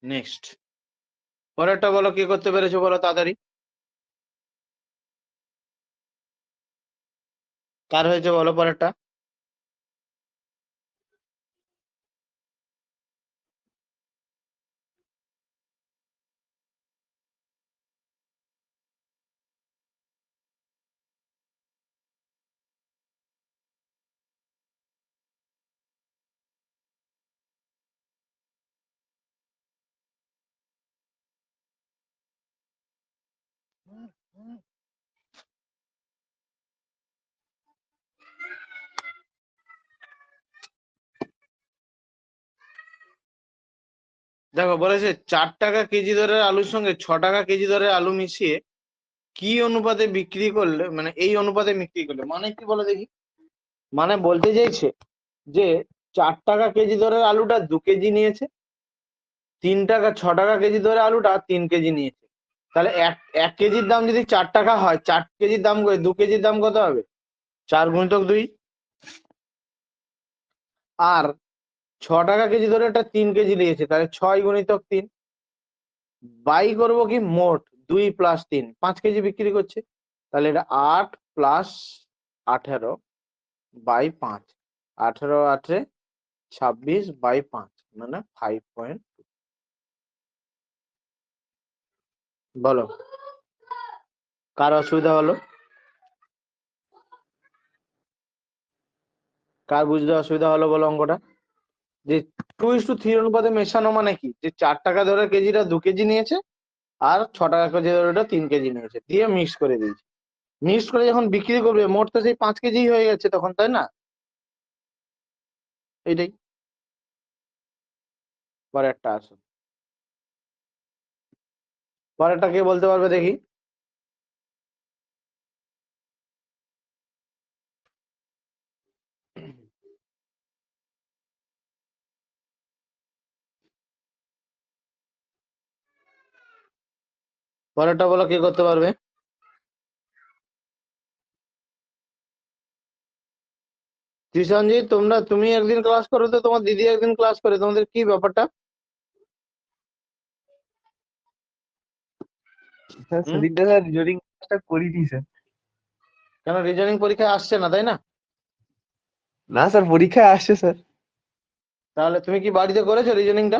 Next পরেরটা বলো, কি করতে পেরেছো বলো তাড়াতাড়ি। কার হয়েছে বলো পরেরটা। দেখো বলেছে 4 টাকা কেজি দরের আলুর সঙ্গে 6 টাকা কেজি দরের আলু মিশিয়ে কি অনুপাতে বিক্রি করলে, মানে এই অনুপাতে বিক্রি করলে মানে কি বলো দেখি। মানে বলতে চাইছে যে 4 টাকা কেজি দরের আলুটা 2 কেজি নিয়েছে, 3 টাকা 6 টাকা কেজি দরের আলুটা 3 কেজি নিয়েছে। তাহলে এক এক কেজির দাম যদি 4 টাকা হয়, 4 কেজির দাম করে 2 কেজির দাম কত হবে? 4 × 2। আর 6 টাকা কেজি ধরে একটা 3 কেজি নিয়েছে, তাহলে 6 × 3। বাই করবো কি মোট 2 + 3, 5 কেজি বিক্রি করছে। তাহলে এটা 8 + 18 / 5, 18 26/5, মানে 5. বলো কার অসুবিধা হলো, কার বুঝতে অসুবিধা হলো বলো অঙ্কটা। যে 2:3 অনুপাতে মেশানো মানে কি, যে 4 টাকা ধরে কেজিটা 2 কেজি নিয়েছে, আর 6 টাকা কেজি ধরে ওটা 3 কেজি নিয়েছে, দিয়ে মিক্স করে দিয়েছে। মিক্স করে যখন বিক্রি করবে মোট তো সেই 5 কেজি হয়ে যাচ্ছে তখন, তাই না? এইটাই। পরেরটা আসো, পরেরটা কে বলতে পারবে দেখি। পরেরটা বলো, কে করতে পারবে। কৃষাণজি, তুমি একদিন ক্লাস করো তো তোমার দিদি একদিন ক্লাস করে, তোমাদের কি ব্যাপারটা? স্যার হুম, সেদিনটা স্যার রিজনিং ক্লাসটা করিনি স্যার। কেন রিজনিং পরীক্ষায় আসছে না, তাই না? না স্যার, পরীক্ষায় আসছে স্যার। তাহলে তুমি কি বাড়িতে করেছো রিজনিংটা?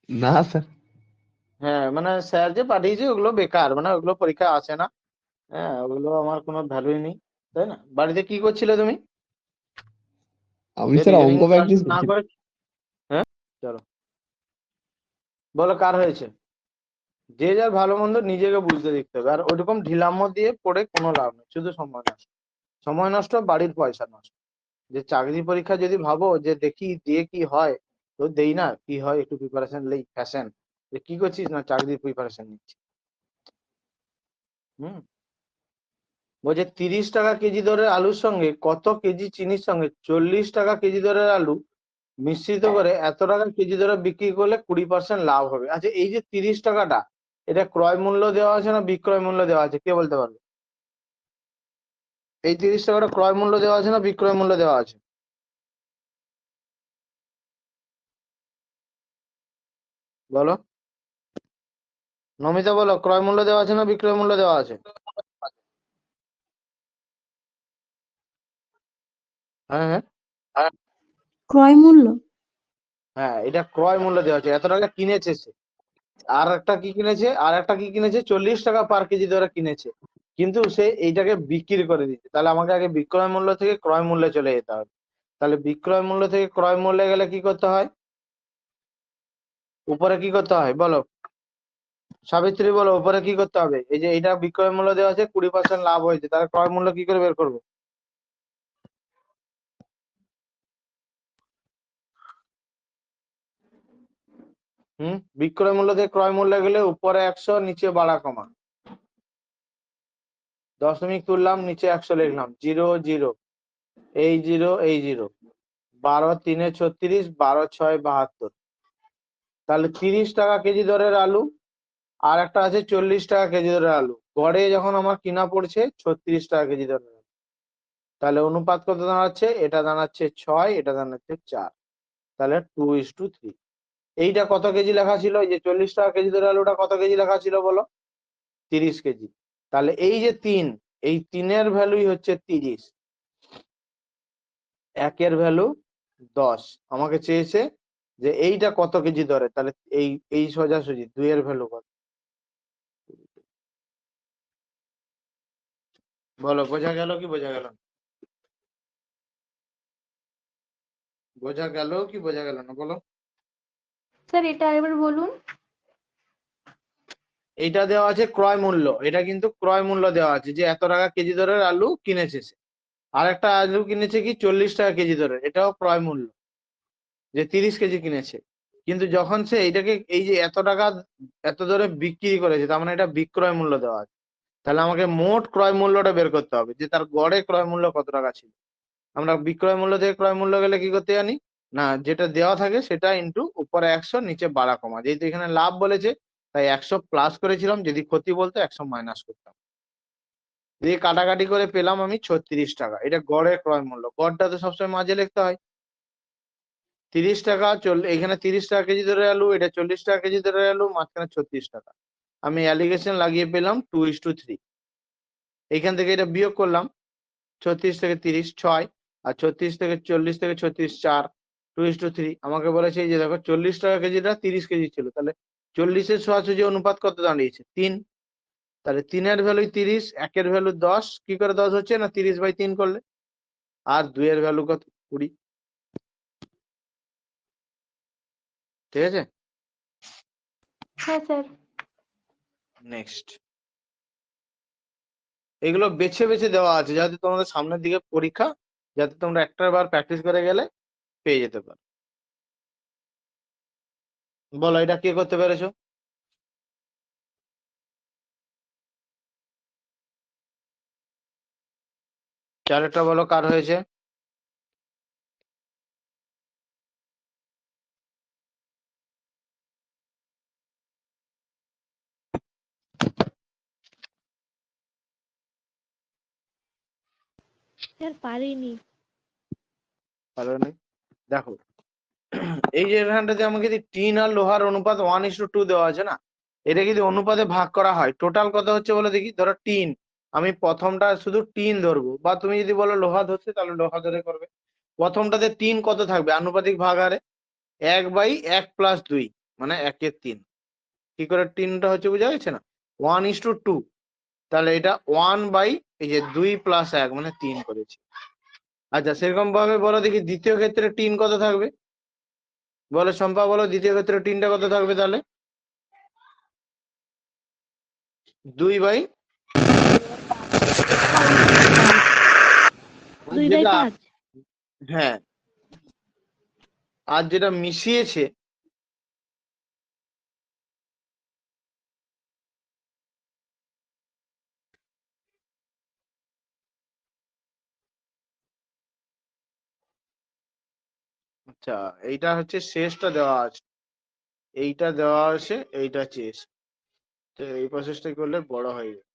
না স্যার। হ্যাঁ, মানে স্যার যে পাঠিয়েছে ওগুলো বেকার, মানে ওগুলো পরীক্ষায় আসে না। হ্যাঁ, ওগুলো আমার কোনো ভ্যালুই নেই, তাই না? বাড়িতে কি করছিলে তুমি আমি যে স্যার রিজনিং অঙ্ক ক্লাস প্র্যাকটিস না করছি। করে? হ্যাঁ, চলো বলো কার হয়েছে। যে যার ভালো মন্দ নিজেকে বুঝতে দেখতে হবে, আর ওইরকম ঢিলামো দিয়ে পড়ে কোনো লাভ নেই, শুধু সময় নষ্ট। সময় নষ্ট, বাড়ির পয়সা নষ্ট। যে চাকরি পরীক্ষা যদি ভাবো যে দেখি দিয়ে কি হয়, তো দেই না, কি হয় একটু প্রিপারেশন নেই, ফ্যাশন যে কি করছিস, না চাকরির প্রিপারেশন নিচ্ছি। হুম, বলছে 30 টাকা কেজি দরের আলুর সঙ্গে কত কেজি চিনির সঙ্গে 40 টাকা কেজি দরের আলু মিশ্রিত করে এত টাকা কেজি দরে বিক্রি করলে 20% লাভ হবে। আচ্ছা, এই যে 30 টাকাটা, এটা ক্রয় মূল্য দেওয়া আছে না বিক্রয় মূল্য দেওয়া আছে, কে বলতে পারবে? এই 30 টাকাটা ক্রয় মূল্য দেওয়া আছে না বিক্রয় মূল্য দেওয়া আছে? বলো নমিতা, বলো ক্রয় মূল্য দেওয়া আছে না বিক্রয় মূল্য দেওয়া আছে? হ্যাঁ হ্যাঁ। ক্রয় মূল্য। হ্যাঁ, এটা ক্রয় মূল্য দেওয়া আছে, এত টাকা কিনেছে সে। আর একটা কি কিনেছে 40 টাকা পার কেজি ধরে কিনেছে, কিন্তু সে এইটাকে বিক্রি করে দিচ্ছে। তাহলে আমাকে আগে বিক্রয় মূল্য থেকে ক্রয় মূল্যে চলে যেতে হবে। তাহলে বিক্রয় মূল্য থেকে ক্রয় মূল্যে গেলে কি করতে হয়? উপরে কি করতে হয় বলো, সাবিত্রী বলো উপরে কি করতে হবে। এই যে এটা বিক্রয় মূল্য দেওয়া আছে, 20% লাভ হয়েছে, তাহলে ক্রয় মূল্য কি করে বের করবো? বিক্রয় মূল্য থেকে ক্রয় মূল্যে গেলে উপরে 100, নিচে বাড়া কমা, দশমিক তুললাম, নিচে 100 লিখলাম, 0 0, এই 0 এই 0, 12 3 36, 12 6 72। তাহলে 30 টাকা কেজি দরের আলু, আর একটা আছে 40 টাকা কেজি দরের আলু, গড়ে যখন আমার কিনা পড়ছে 36 টাকা কেজি দরের আলু। তাহলে অনুপাত কত দাঁড়াচ্ছে? এটা দাঁড়াচ্ছে 6, এটা দাঁড়াচ্ছে 4। তাহলে 2:3। এইটা কত কেজি লেখা ছিল? এই যে 40 টাকা কেজি ধরে আলুটা কত কেজি লেখা ছিল বলো? 30 কেজি। তাহলে এই যে 3, এই 3-এর ভ্যালুই হচ্ছে 30, 1-এর ভ্যালু 10। আমাকে চেয়েছে যে এইটা কত কেজি ধরে, তাহলে এই সোজাসুজি 2-এর ভ্যালু কত? বলো, বোঝা গেল কি বোঝা গেল না? বোঝা গেল কি বোঝা গেল না বলো? স্যার এটা একবার বলুন। এইটা দেওয়া আছে ক্রয় মূল্য, এটা কিন্তু ক্রয় মূল্য দেওয়া আছে যে এত টাকা কেজি দরের আলু কিনেছে সে। আর একটা আলু কিনেছে কি 40 টাকা কেজি দরের, এটাও ক্রয় মূল্য, যে 30 কেজি কিনেছে। কিন্তু যখন সে এইটাকে এই যে এত টাকা এত দরে বিক্রি করেছে, তার মানে এটা বিক্রয় মূল্য দেওয়া আছে। তাহলে আমাকে মোট ক্রয় মূল্যটা বের করতে হবে, যে তার গড়ে ক্রয় মূল্য কত টাকা ছিল। আমরা বিক্রয় মূল্য থেকে ক্রয় মূল্য গেলে কি করতে জানি? না, যেটা দেওয়া থাকে সেটা ইন্টু উপরে 100 নিচে বাড়া কমা। যেহেতু এখানে লাভ বলেছে তাই 100 প্লাস করেছিলাম, যদি ক্ষতি বলতো 100 মাইনাস করতাম। দিয়ে কাটাকাটি করে পেলাম আমি 36 টাকা। এটা গড়ের ক্রয় মূল্য, গড়টা তো সবসময় মাঝে লিখতে হয়। 30 টাকা এখানে 30 টাকা কেজি ধরে আলু, এটা 40 টাকা কেজি ধরে আলু, মাঝখানে 36 টাকা। আমি অ্যালিগেশন লাগিয়ে পেলাম 2:3। এখান থেকে এটা বিয়োগ করলাম, 36 থেকে 30 6, আর 36 থেকে 40 থেকে 36 4, 2:3। আমাকে বলেছে এই যে দেখো 40 টাকা কেজিটা 30 কেজি ছিল, তাহলে 40-এর সোজাসুজি অনুপাত কত দাঁড়িয়েছে? 3। তাহলে 3-এর ভ্যালু 30, 1-এর ভ্যালু 10। কি করে 10 হচ্ছে? না 30/3 করলে। আর 2-এর ভ্যালু কত? 20। ঠিক আছে, হ্যাঁ স্যার। নেক্সট। এগুলো বেছে বেছে দেওয়া আছে যাতে তোমাদের সামনের দিকে পরীক্ষা, যাতে তোমরা একটার বার প্র্যাকটিস করে গেলে পেয়ে যেতে পারো। বলো, এটা কে করতে পেরেছো? চারেরটা বলো কার হয়েছে? স্যার পারিনি। ভালো নেই। দেখো, এই যে এখানটাতে আমাকে যদি টিন আর লোহার অনুপাত 1:2 দেওয়া আছে না, এটা যদি অনুপাতে ভাগ করা হয় টোটাল কত হচ্ছে বলে দেখি। ধরো টিন, আমি প্রথমটা শুধু টিন ধরবো, বা তুমি যদি বলো লোহা ধরছে তাহলে লোহা ধরে করবে। প্রথমটাতে টিন কত থাকবে আনুপাতিক ভাগ হারে? 1/1+2, মানে 1/3। কি করে টিনটা হচ্ছে বোঝা গেছে না? 1:2। তাহলে এটা 1 বাই এই যে 2+1 মানে 3 করেছি। আচ্ছা, সেরকম ভাবে বলো দেখি দ্বিতীয় ক্ষেত্রে টিন কত থাকবে? বলো শম্পা, বলো দ্বিতীয় ক্ষেত্রে টিনটা কত থাকবে তাহলে? 2/, 2/5। হ্যাঁ, আর যেটা মিশিয়েছে আচ্ছা, এইটা হচ্ছে শেষটা দেওয়া আছে, এইটা দেওয়া আছে, এইটা শেষ। তো এই প্রসেসটাই করলে বড় হয়ে যাবে।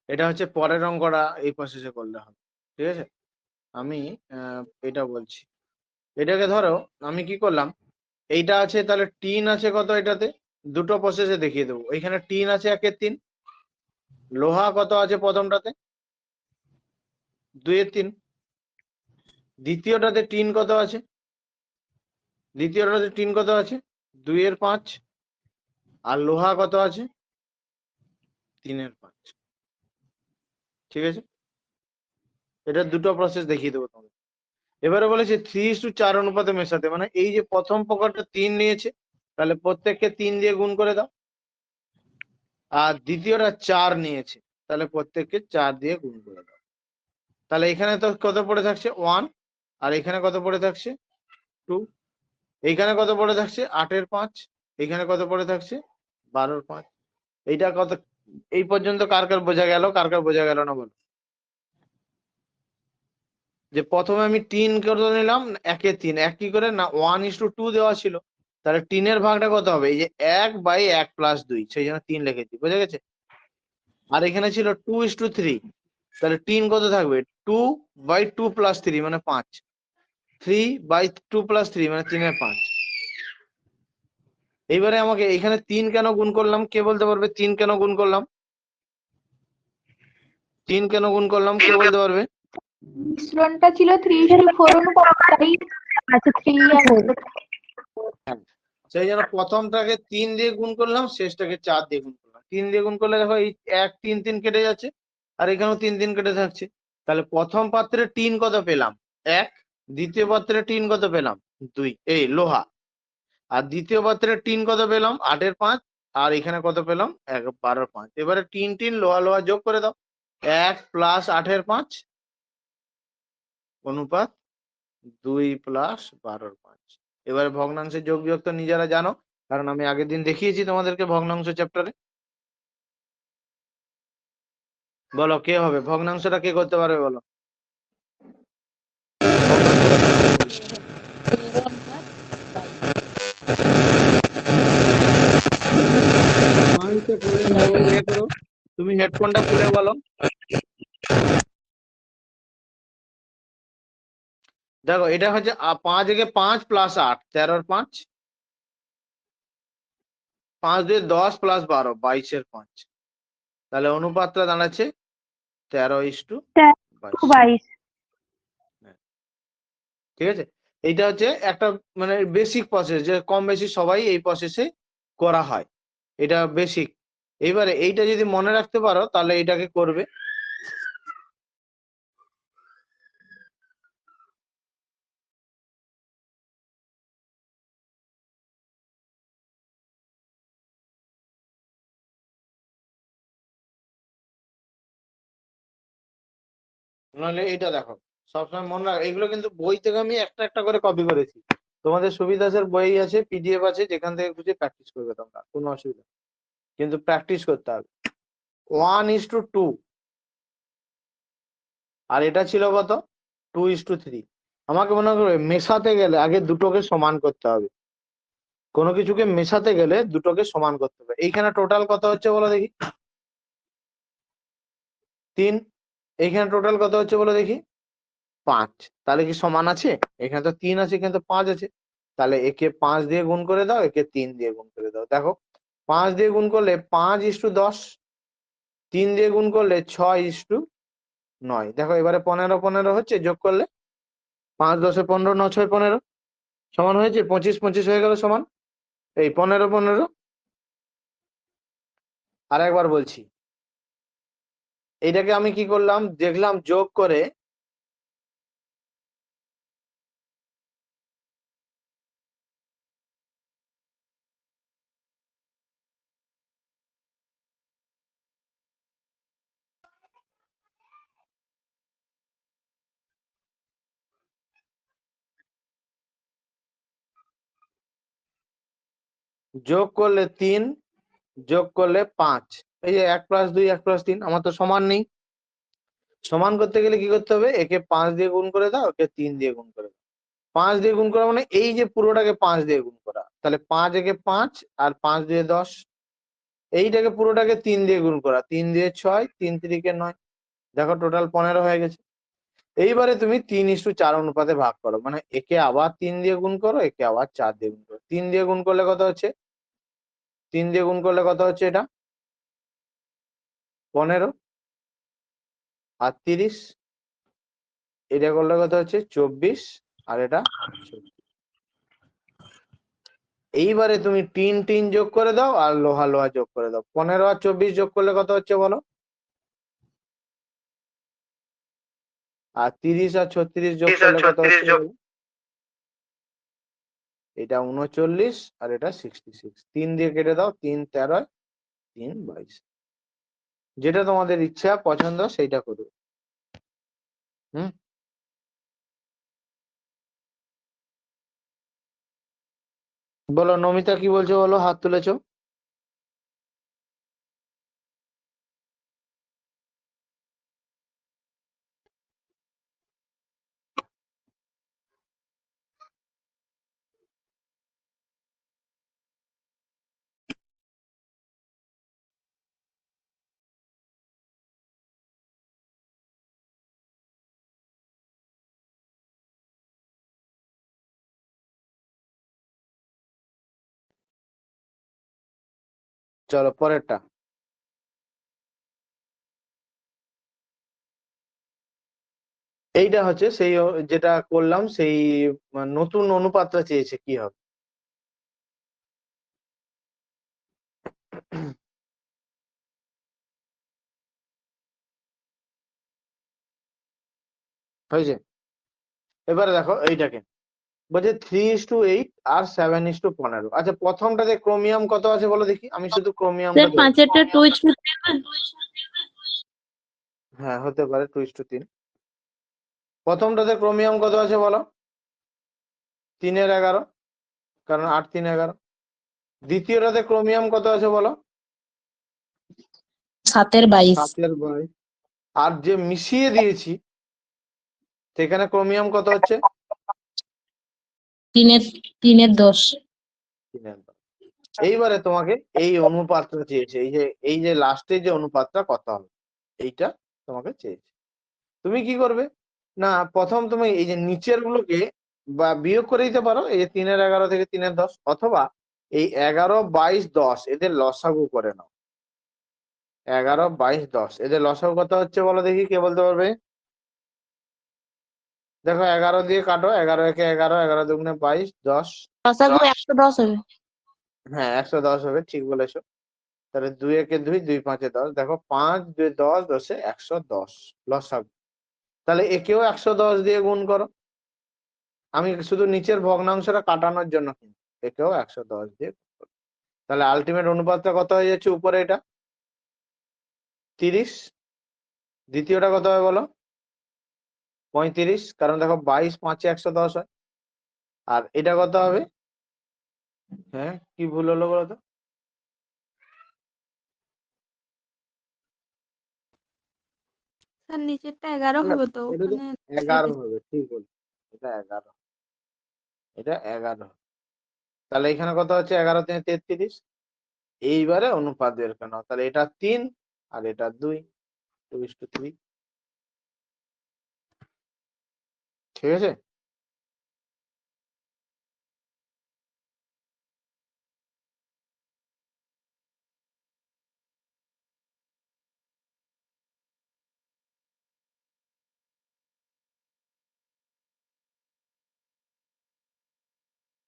এটা হচ্ছে পরের অঙ্কটা এই প্রসেসে করলে হবে। ঠিক আছে, আমি এটা বলছি। এটাকে ধরো আমি কি করলাম, এইটা আছে, তাহলে টিন আছে কত এটাতে? দুটো প্রসেসে দেখিয়ে দেবো। এখানে টিন আছে 1/3, লোহা কত আছে প্রথমটাতে? 2/3। দ্বিতীয়টাতে টিন কত আছে? দ্বিতীয়টাতে টিন কত আছে? 2/5। আর লোহা কত আছে? 3/5। ঠিক আছে, এটা দুটো প্রসেস দেখিয়ে দেবো তোমাদের। এবারে বলেছে 3:4 অনুপাতে মেশাতে, মানে এই যে প্রথম প্রকারটা 3 নিয়েছে, তাহলে প্রত্যেককে 3 দিয়ে গুণ করে দাও। আর দ্বিতীয়টা 4 নিয়েছে, তাহলে প্রত্যেককে 4 দিয়ে গুণ করে দাও। তাহলে এখানে তো কত পড়ে থাকছে? 1। আর এখানে কত পড়ে থাকছে? 2। এইখানে কত পড়ে থাকছে? 8/5। এখানে কত পড়ে থাকছে? 12/5। এইটা কত? এই পর্যন্ত কার কার বোঝা গেল, কার কার বোঝা গেল না বলো? যে প্রথমে আমি টিন কত নিলাম? 1/3। 1 কি করে? না 1:2 দেওয়া ছিল, তাহলে টিনের ভাগটা কত হবে? এই যে 1/1+2, সেই জন্য 3 লিখেছি। বোঝা গেছে? আর এখানে ছিল 2:3, তাহলে টিন কত থাকবে? 2/2+3 মানে 5। 3/2+3 মানে 3/5। এইবারে আমাকে এখানে 3 কেন গুণ করলাম, কে বলতে পারবে 3 কেন গুণ করলাম? 3 কেন গুণ করলাম, কে বলতে পারবে? মিশ্রণটা ছিল 3:4 অনুপাত, তাই আচ্ছা 3 আর 4। সেই জন্য প্রথমটাকে 3 দিয়ে গুণ করলাম, শেষটাকে 4 দিয়ে গুণ করলাম। 3 দিয়ে গুণ করলে দেখো এই 1 3 3 কেটে যাচ্ছে, আর এখানেও 3 3 কেটে থাকছে। তাহলে প্রথম পাত্রে টিন কত পেলাম? 1। দ্বিতীয় পাত্রে টিন কত পেলাম? 2, এই লোহা। আর দ্বিতীয় পাত্রে টিন কত পেলাম? 8 এর 5। আর এখানে কত পেলাম? 12 এর 5। এবারে টিন টিন লোহা লোহা যোগ করে দাও। 1 প্লাস 8 এর 5 অনুপাত 2 প্লাস 12 এর 5। এবারে ভগ্নাংশের যোগ বিয়োগ তো নিজেরা জানো, কারণ আমি আগের দিন দেখিয়েছি তোমাদেরকে ভগ্নাংশ চ্যাপ্টারে। বলো কে হবে ভগ্নাংশটা, কে করতে পারবে বলো? তুমি হেডফোনটা খুলে বলো। দেখো এটা হচ্ছে 5 একে 5 প্লাস 8 13 এর 5, 5 দিয়ে 10 প্লাস 12 22 এর 5। তাহলে অনুপাতটা দাঁড়াচ্ছে 13:22। ঠিক আছে, এইটা হচ্ছে একটা মানে বেসিক প্রসেস, যে কম বেশি সবাই এই প্রসেসে করা হয়, এটা বেসিক। এইবারে এইটা যদি মনে রাখতে পারো তাহলে এটাকে করবে। নাহলে এইটা দেখো, সবসময় মনে রাখ, এগুলো কিন্তু বই থেকে আমি একটা একটা করে কপি করেছি। তোমাদের সুবিধাসের বই আছে, পিডিএফ আছে, যেখান থেকে খুঁজে প্র্যাকটিস করবে তোমরা, কোনো অসুবিধা নেই। কিন্তু প্র্যাকটিস করতে হবে। 1:2, আর এটা ছিল কত? 2:3। আমাকে মনে করবে মেশাতে গেলে আগে দুটোকে সমান করতে হবে। কোনো কিছুকে মেশাতে গেলে দুটোকে সমান করতে হবে। এইখানে টোটাল কত হচ্ছে বলো দেখি? 3। এইখানে টোটাল কত হচ্ছে বলো দেখি? 5। তাহলে কি সমান আছে? এখানে তো 3 আছে, এখানে তো 5 আছে। তাহলে একে 5 দিয়ে গুণ করে দাও, একে 3 দিয়ে গুণ করে দাও। দেখো 5 দিয়ে গুণ করলে 5:10, 3 দিয়ে গুণ করলে 6:9। দেখো এবারে 15 15 হচ্ছে, যোগ করলে 5 10 15, 9 6 15 সমান হয়েছে 25 25 হয়ে গেল সমান এই 15 15। আর একবার বলছি, এইটাকে আমি কি করলাম দেখলাম, যোগ করে যোগ করলে 3, যোগ করলে 5, এই যে 1 + 2 1 + 3, আমার তো সমান নেই। সমান করতে গেলে কি করতে হবে? একে 5 দিয়ে গুণ করে দাও, একে 3 দিয়ে গুণ করে দাও। 5 দিয়ে গুণ করা মানে এই যে পুরোটাকে 5 দিয়ে গুণ করা, তাহলে 5 একে 5 আর 5 দিয়ে 10। এইটাকে পুরোটাকে 3 দিয়ে গুণ করা, 3 দিয়ে 6, 3 3 9। দেখো টোটাল 15 হয়ে গেছে। এইবারে তুমি 3:4 অনুপাতে ভাগ করো, মানে একে আবার 3 দিয়ে গুণ করো, একে আবার 4 দিয়ে গুণ করো। 3 দিয়ে গুণ করলে কত হচ্ছে? 3 দিয়ে গুণ করলে কত হচ্ছে? এটা 15 আর 30। এটা করলে কত হচ্ছে? 24 আর এটা 24। এইবারে তুমি টিন টিন যোগ করে দাও আর লোহা লোহা যোগ করে দাও। 15 আর 24 যোগ করলে কত হচ্ছে বলো? আর 30 আর 36 যোগ করলে কত হচ্ছে বলো? এটা 39 আর এটা 66। 3 দিয়ে কেটে দাও, 3 13, 3 22। যেটা তোমাদের ইচ্ছা পছন্দ সেইটা করবে। হুম, বলো নমিতা কি বলছো বলো, হাত তুলেছো? চলো পরেরটা। এইটা হচ্ছে সেই যেটা করলাম সেই নতুন অনুপাতটা চেয়েছে কি হবে। হয়েছে? এবারে দেখো এইটাকে বলছে 3:8 আর 7:15। আচ্ছা প্রথমটাতে ক্রোমিয়াম কত আছে বলো দেখি, আমি শুধু ক্রোমিয়ামটা স্যার দেবো। পাঁচেরটা 2:3। হ্যাঁ হতে পারে 2:3। প্রথমটাতে ক্রোমিয়াম কত আছে বলো? 3-11, কারণ 8-3-11। দ্বিতীয়টাতে ক্রোমিয়াম কত আছে বলো? 7-22। 7-22। আর যে মিশিয়ে দিয়েছি সেখানে ক্রোমিয়াম কত হচ্ছে? 3-10। 3-10। এইবারে তোমাকে এই অনুপাতটা চেয়েছে, এই যে লাস্টে যে অনুপাতটা কত হবে এইটা তোমাকে চেয়েছে। তুমি কি করবে না, প্রথম তুমি এই যে নিচের গুলোকে বা বিয়োগ করে দিতে পারো, এই যে 3-11 থেকে 3-10, অথবা এই 11, 22, 10 এদের লসাগু করে নাও। 11, 22, 10 এদের লসাগু কত হচ্ছে বলো দেখি, কে বলতে পারবে? দেখো 11 দিয়ে কাটো, 11 একে 11, 11 দুগুণে 22, 10। লসাগু 110 হবে। হ্যাঁ 110 হবে, ঠিক বলেছো। তাহলে 2-একে 2, 2-5-এ 10, দেখো 5-2-10, 10-এ 110 লসাগু। তাহলে একেও 110 দিয়ে গুণ করো, আমি শুধু নিচের ভগ্নাংশটা কাটানোর জন্য কিন্তু একেও 110 দিয়ে গুণ করো। তাহলে আলটিমেট অনুপাতটা কত হয়ে যাচ্ছে উপরে এটা? 30। দ্বিতীয়টা কত হবে বলো? 35, কারণ দেখো 22, 5-এ 110 হয়। আর এটা কত হবে? হ্যাঁ কি ভুল হলো বলো তো? স্যার নিচেরটা 11 হবে তো, এটা তো ওখানে 11 হবে, ঠিক বলছো। এটা 11, এটা 11। তাহলে এখানে কত হচ্ছে? 11-3-33। এইবারে অনুপাত বের করে নাও, তাহলে এটা 3 আর এটা 2, 2:3। ঠিক আছে?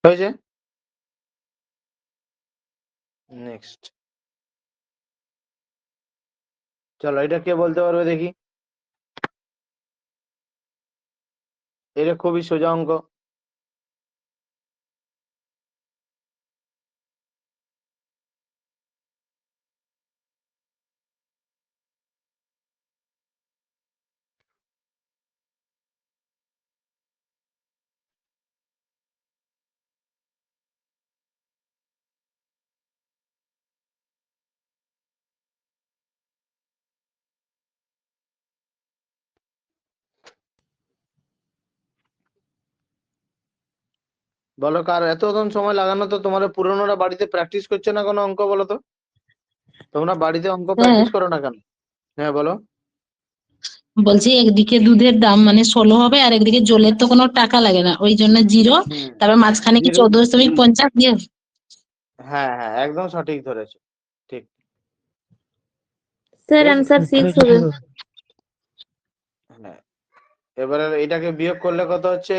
হয়েছে? নেক্সট চলো, এটা কে বলতে পারবে দেখি? এটা খুবই সোজা অঙ্ক। বলো কার এতক্ষণ সময় লাগানো, তো তোমার পুরনোরা বাড়িতে প্র্যাকটিস করছে না কোনো অঙ্ক? বলো তো, তোমরা বাড়িতে অঙ্ক প্র্যাকটিস করো না কেন? হ্যাঁ বলো। বলছি একদিকে দুধের দাম মানে 16 হবে, আর একদিকে জলের তো কোনো টাকা লাগে না, ওই জন্য 0। হুম। তারপর মাঝখানে কি 0। 14.50 দিয়ে। হ্যাঁ হ্যাঁ একদম সঠিক ধরেছো, ঠিক। স্যার ঠিক আছে? অ্যান্সার 6 হবে। হ্যাঁ এবারে এটাকে বিয়োগ করলে কত হচ্ছে?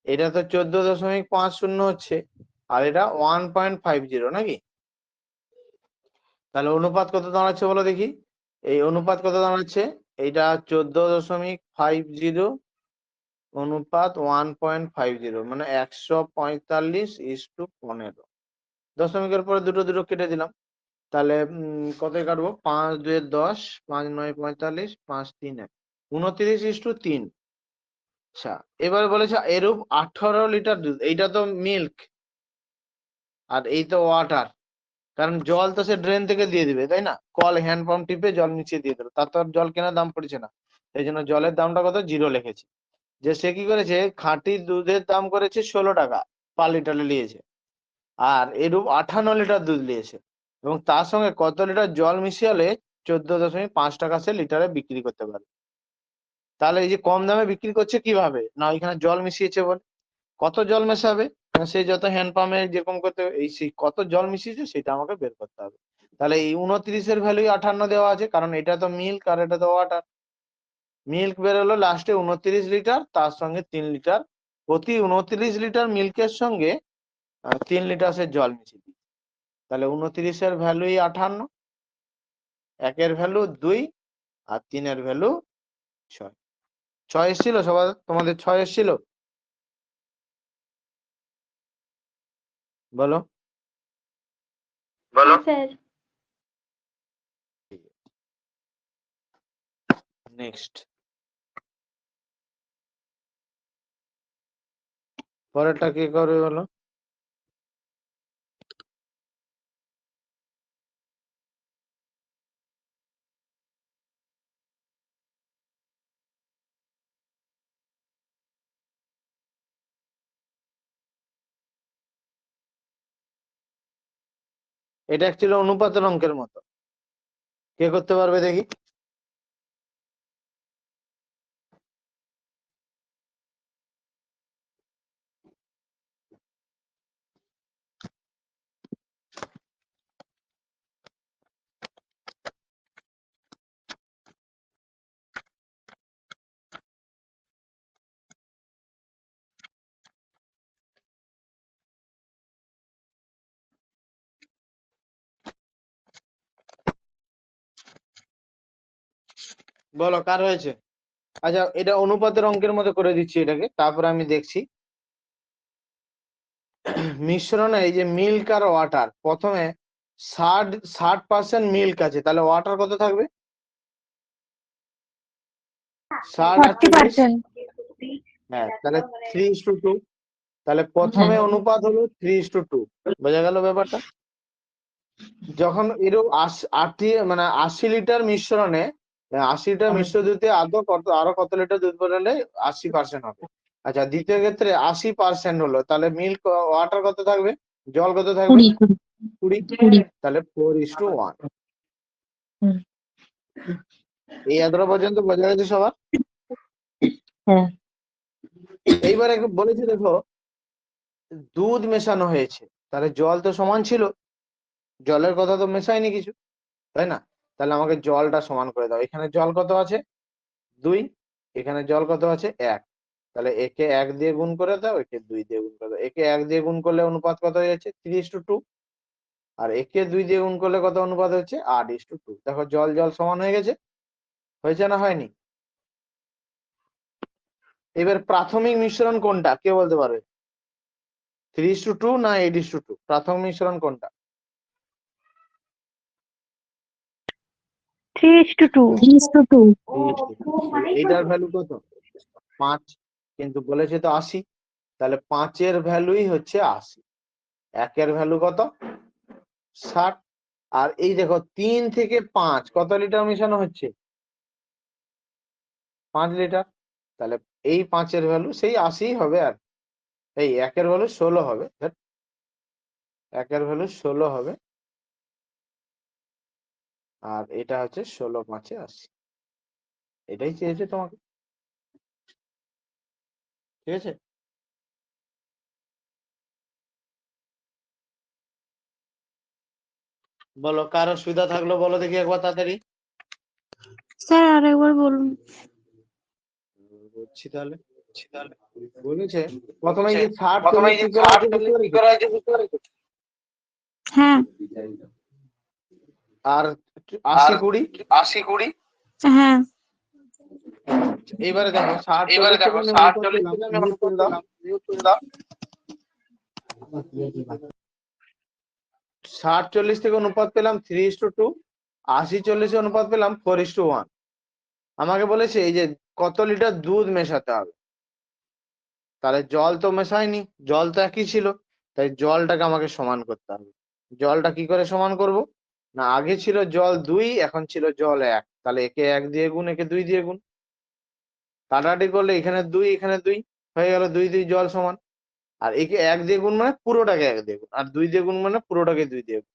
এটা তো 14.50 হচ্ছে, আর এটা 1.50 নাকি? তাহলে অনুপাত কত দাঁড়াচ্ছে বলো দেখি? এই অনুপাত কত দাঁড়াচ্ছে? এইটা 14.50 অনুপাত 1.50, মানে 145:15। দশমিকের পরে দুটো দুটো কেটে দিলাম। তাহলে কত কাটবো? 5-2 10, 5-9 45, 5-3 29:3। আচ্ছা এবার বলেছে এরূপ 18 লিটার দুধ, এইটা তো মিল্ক আর এই তো ওয়াটার, কারণ জল তো সে ড্রেন থেকে দিয়ে দিবে তাই না, কল হ্যান্ড পাম্প টিপে জল নিচে দিয়ে দিল, তার তো আর জল কেনার দাম পড়েছে না। এই জন্য জলের দামটা কত? 0 লিখেছি। যে সে কি করেছে, খাঁটি দুধের দাম করেছে 16 টাকা পার লিটারে নিয়েছে, আর এরূপ 58 লিটার দুধ নিয়েছে, এবং তার সঙ্গে কত লিটার জল মিশিয়ে 14.5 টাকা সে লিটারে বিক্রি করতে পারে। তাহলে এই যে কম দামে বিক্রি করছে কিভাবে, না এখানে জল মিশিয়েছে বলে। কত জল মেশাবে? সে যত হ্যান্ড পাম্পে যেরকম করতে এই সেই কত জল মিশিয়েছে সেটা আমাকে বের করতে হবে। তাহলে এই 29-এর ভ্যালুই 58 দেওয়া আছে, কারণ এটা তো মিল্ক আর এটা তো ওয়াটার। মিল্ক বেরোলো লাস্টে 29 লিটার, তার সঙ্গে 3 লিটার, প্রতি 29 লিটার মিল্কের সঙ্গে 3 লিটার সে জল মিশিয়ে দিই। তাহলে 29-এর ভ্যালুই 58, 1-এর ভ্যালু 2 আর 3-এর ভ্যালু 6। 6 এসেছিল সবার, তোমাদের 6 এসেছিল? বলো হ্যাঁ স্যার। নেক্সট, পরেরটা কি করবে বলো? এটা অ্যাকচুয়ালি অনুপাতের অঙ্কের মতো। কে করতে পারবে দেখি? বলো কার হয়েছে? আচ্ছা, এটা অনুপাতের অঙ্কের মতো করে দিচ্ছি এটাকে, তারপরে আমি দেখছি। মিশ্রণে এই যে মিল্ক আর ওয়াটার, প্রথমে 60% মিল্ক আছে, তাহলে ওয়াটার কত থাকবে? 60 আর 40। হ্যাঁ, তাহলে 3:2। তাহলে প্রথমে অনুপাত হলো 3:2। বোঝা গেল ব্যাপারটা? যখন এরকম 80 লিটার মিশ্রণে 80 লিটার মিশ্র দুধে আরো কত লিটার দুধ বেরোলে 80% হবে? আচ্ছা, দ্বিতীয় ক্ষেত্রে 80% হলো, তাহলে মিল্ক ওয়াটার কত থাকবে, জল কত থাকবে? 20। তাহলে 4:1। হুম। এই এতটা পর্যন্ত বোঝা গেছে সবার? হ্যাঁ। এইবার একটু বলেছি, দেখো দুধ মেশানো হয়েছে, তাহলে জল তো সমান ছিল, জলের কথা তো মেশায়নি কিছু, তাই না? তাহলে আমাকে জলটা সমান করে দাও। এখানে জল কত আছে? 2। এখানে জল কত আছে? 1। তাহলে একে 1 দিয়ে গুণ করে দাও, একে 2 দিয়ে গুণ করে দাও। একে 1 দিয়ে গুণ করলে অনুপাত কত হয়ে যাচ্ছে? 3:2। আর একে 2 দিয়ে গুণ করলে কত অনুপাত হচ্ছে? 8:2। দেখো জল জল সমান হয়ে গেছে, হয়েছে না হয়নি? এবার প্রাথমিক মিশ্রণ কোনটা কে বলতে পারবে? 3:2 না 8:2? প্রাথমিক মিশ্রণ কোনটা? 3:2। 3:2। এইটার ভ্যালু কত? 5। কিন্তু বলেছে তো 80, তাহলে 5-এর ভ্যালুই হচ্ছে 80। 1-এর ভ্যালু কত? 60। আর এই দেখো 3 থেকে 5 কত লিটার মেশানো হচ্ছে? 5 লিটার। তাহলে এই 5-এর ভ্যালু সেই 80 হবে। আর এই 1-এর ভ্যালু 16 হবে। 1-এর ভ্যালু 16 হবে, আর এটা হচ্ছে 16 5-এ 80। এটাই চেয়েছে তোমাকে, ঠিক আছে? বলো কার অসুবিধা থাকলো বলো দেখি একবার তাড়াতাড়ি। স্যার আরেকবার বলুন। বলছি তাহলে। বলেছে প্রথমে এই যে 60 40 কি করা আছে বুঝতে পেরেছো? হ্যাঁ। আর 80 20। হ্যাঁ। এবারে দেখো 60 40 থেকে আমি অনুপাত পেলাম, মিউট করে দাও। 60 40 থেকে অনুপাত পেলাম 3:2। 80 40 অনুপাত পেলাম 4:1। আমাকে বলেছে এই যে কত লিটার দুধ মেশাতে হবে, তাহলে জল তো মেশায়নি, জল তো একই ছিল, তাই জলটাকে আমাকে সমান করতে হবে। জলটা কি করে সমান করব? না, আগে ছিল জল 2, এখন ছিল জল 1, তাহলে একে 1 দিয়ে গুণ, একে 2 দিয়ে গুণ, কাটাকাটি করলে এখানে 2 এখানে 2 হয়ে গেল, 2 2 জল সমান। আর একে 1 দিয়ে গুণ মানে পুরোটাকে 1 দিয়ে গুণ, আর 2 দিয়ে গুণ মানে পুরোটাকে 2 দিয়ে গুণ।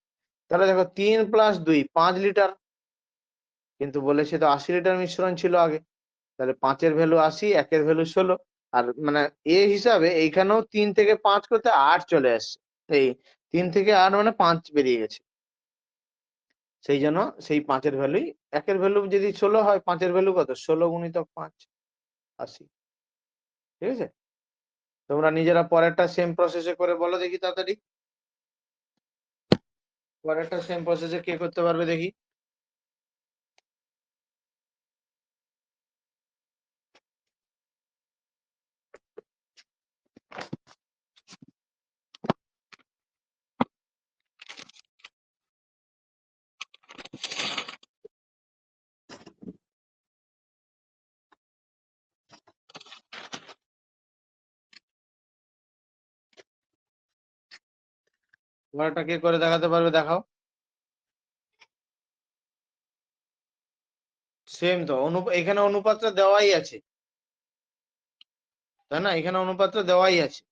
তাহলে দেখো 3 + 2 5 লিটার, কিন্তু বলেছে তো 80 লিটার মিশ্রণ ছিল আগে, তাহলে 5-এর ভ্যালু 80, 1-এর ভ্যালু 16। আর মানে হিসাবে এইখানেও 3 থেকে 5 করতে 8 চলে আসছে। এই 3 থেকে 8 মানে 5 বেরিয়ে গেছে। সেই জন্য সেই 5-এর ভ্যালুই, 1-এর ভ্যালু যদি 16 হয়, 5-এর ভ্যালু কত? 16 গুণিতক 5, 80। ঠিক আছে, তোমরা নিজেরা পরেরটা সেম প্রসেসে করে বলো দেখি তাড়াতাড়ি। পরেরটা সেম প্রসেসে কে করতে পারবে দেখি? পরেরটা কে করে দেখাতে পারবে দেখাও। সেম তো, এখানে অনুপাতটা দেওয়াই আছে, তাই না? এখানে অনুপাতটা দেওয়াই আছে।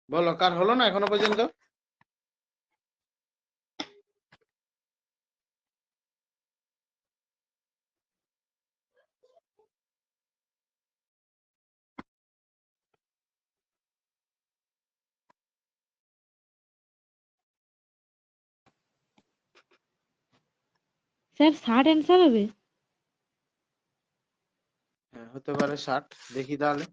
বলো, কার হলো না এখনো পর্যন্ত? স্যার 60 অ্যান্সার হবে? হ্যাঁ, হতে পারে 60। দেখি তাহলে।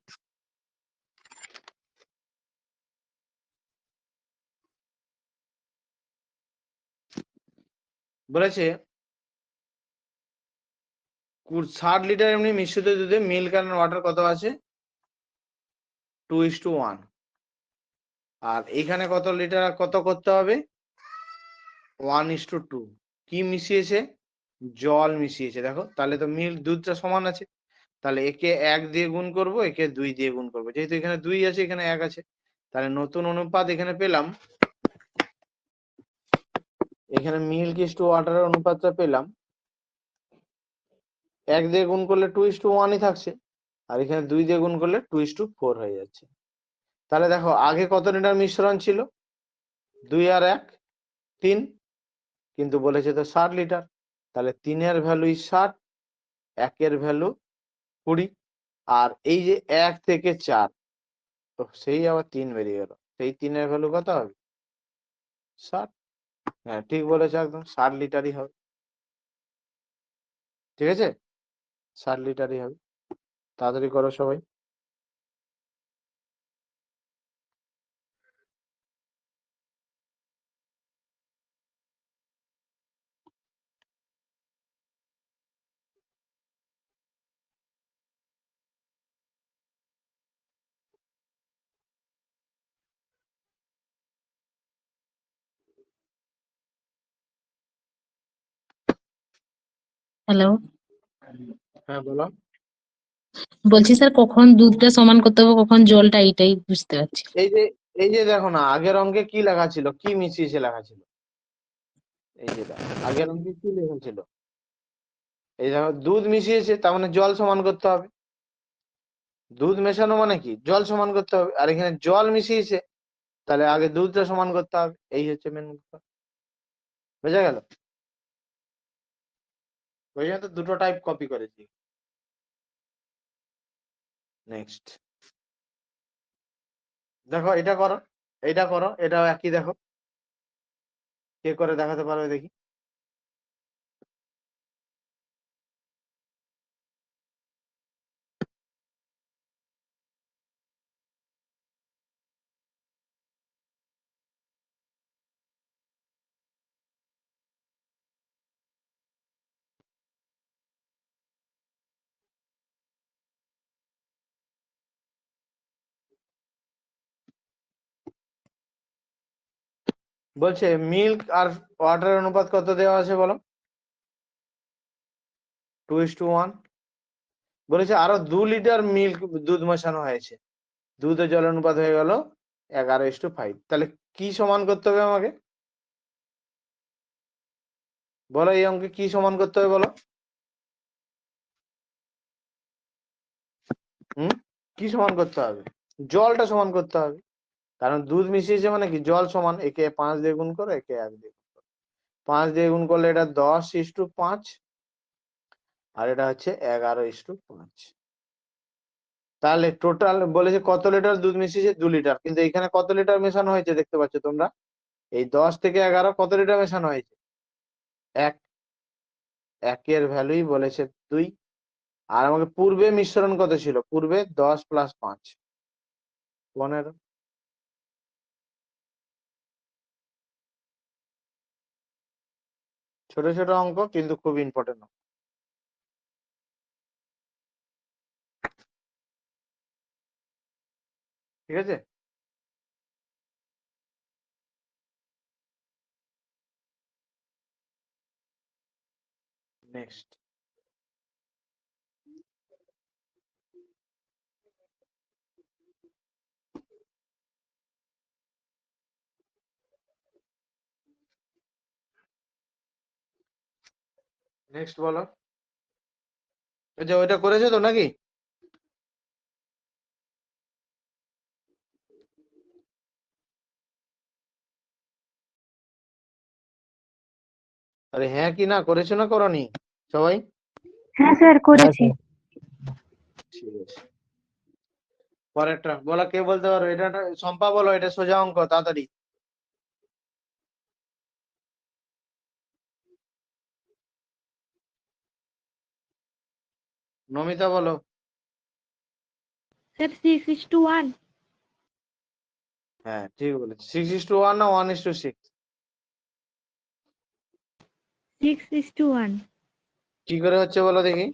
বলেছে 60 লিটার এমনি মিশ্রিত দুধে মিল্ক অ্যান্ড ওয়াটার কত আছে? 2:1। আর এখানে কত লিটার কত করতে হবে? 1:2। কি মিশিয়েছে? জল মিশিয়েছে। দেখো তাহলে তো মিল্ক দুধটা সমান আছে, তাহলে একে 1 দিয়ে গুণ করব, একে 2 দিয়ে গুণ করব। যেহেতু এখানে 2 আছে, এখানে 1 আছে, তাহলে নতুন অনুপাত এখানে পেলাম। এখানে মিল্ক ইস্টু ওয়াটারের অনুপাতটা পেলাম, 1 দিয়ে গুণ করলে 2:1ই থাকছে, আর এখানে 2 দিয়ে গুণ করলে 2:4 হয়ে যাচ্ছে। তাহলে দেখো আগে কত লিটার মিশ্রণ ছিল? 2 আর 1 3, কিন্তু বলেছে তো 60 লিটার, তাহলে 3-এর ভ্যালুই 60, 1-এর ভ্যালু 20, আর এই যে 1 থেকে 4, তো সেই আবার 3 বেরিয়ে গেল, সেই 3-এর ভ্যালু কত হবে? 60। হ্যাঁ ঠিক বলেছো, একদম 60 লিটারই হবে। ঠিক আছে, 60 লিটারই হবে। তাড়াতাড়ি করো সবাই। হ্যালো, হ্যাঁ বলো। বলছি স্যার কখন দুধটা সমান করতে হবে কখন জলটা, এইটাই বুঝতে পারছি। এই যে দেখো না, আগের অঙ্কে কি লেখা ছিল, কি মিশিয়েছে লেখা ছিল? এই যে দেখো, আগের অঙ্কে কি লেখা ছিল? এই দেখো দুধ মিশিয়েছে, তার মানে জল সমান করতে হবে। দুধ মেশানো মানে কি? জল সমান করতে হবে। আর এখানে জল মিশিয়েছে, তাহলে আগে দুধটা সমান করতে হবে। এই হচ্ছে মেন ব্যাপার। বোঝা গেল? ওই জন্য তো দুটো টাইপ কপি করেছি। নেক্সট দেখো, এটা করো, এটা করো, এটাও একই। দেখো কে করে দেখাতে পারবে দেখি। বলছে মিল্ক আর ওয়াটার অনুপাত কত দেওয়া আছে বলো? 2:1। বলেছে আরো 2 লিটার মিল্ক দুধ মেশানো হয়েছে, দুধ ও জলের অনুপাত হয়ে গেল 11:5। তাহলে কি সমান করতে হবে আমাকে? বলো এই অঙ্কে কি সমান করতে হবে বলো? কি সমান করতে হবে? জলটা সমান করতে হবে, কারণ দুধ মিশিয়েছে মানে কি জল সমান। একে 5 দিয়ে গুণ করো, একে 1 দিয়ে গুণ করো। 5 দিয়ে গুণ করলে এটা 10:5, আর এটা হচ্ছে 11:5। তাহলে টোটাল বলেছে কত লিটার দুধ মিশিয়েছে? 2 লিটার। কিন্তু এখানে কত লিটার মেশানো হয়েছে দেখতে পাচ্ছ তোমরা? এই 10 থেকে 11 কত লিটার মেশানো হয়েছে? 1। একের ভ্যালুই বলেছে 2। আর আমাকে পূর্বে মিশ্রণ কত ছিল? পূর্বে 10 + 5 15। ছোট ছোট অঙ্ক কিন্তু খুব ইম্পর্টেন্ট। ঠিক আছে। নেক্সট নেক্সট বলো। আচ্ছা ওইটা করেছো তো নাকি? আরে হ্যাঁ কি না, করেছো না করনি সবাই? হ্যাঁ স্যার হ্যাঁ করেছি। স্যার। ঠিক আছে, পরেরটা বলো। কে বলতে পারো এটা? শম্পা বলো, এটা সোজা অঙ্ক, তাড়াতাড়ি। নমিতা বলো। স্যার 6:1। হ্যাঁ ঠিক বলেছো। 6:1 না 1:6? 6:1। কি করে হচ্ছে বলো দেখি?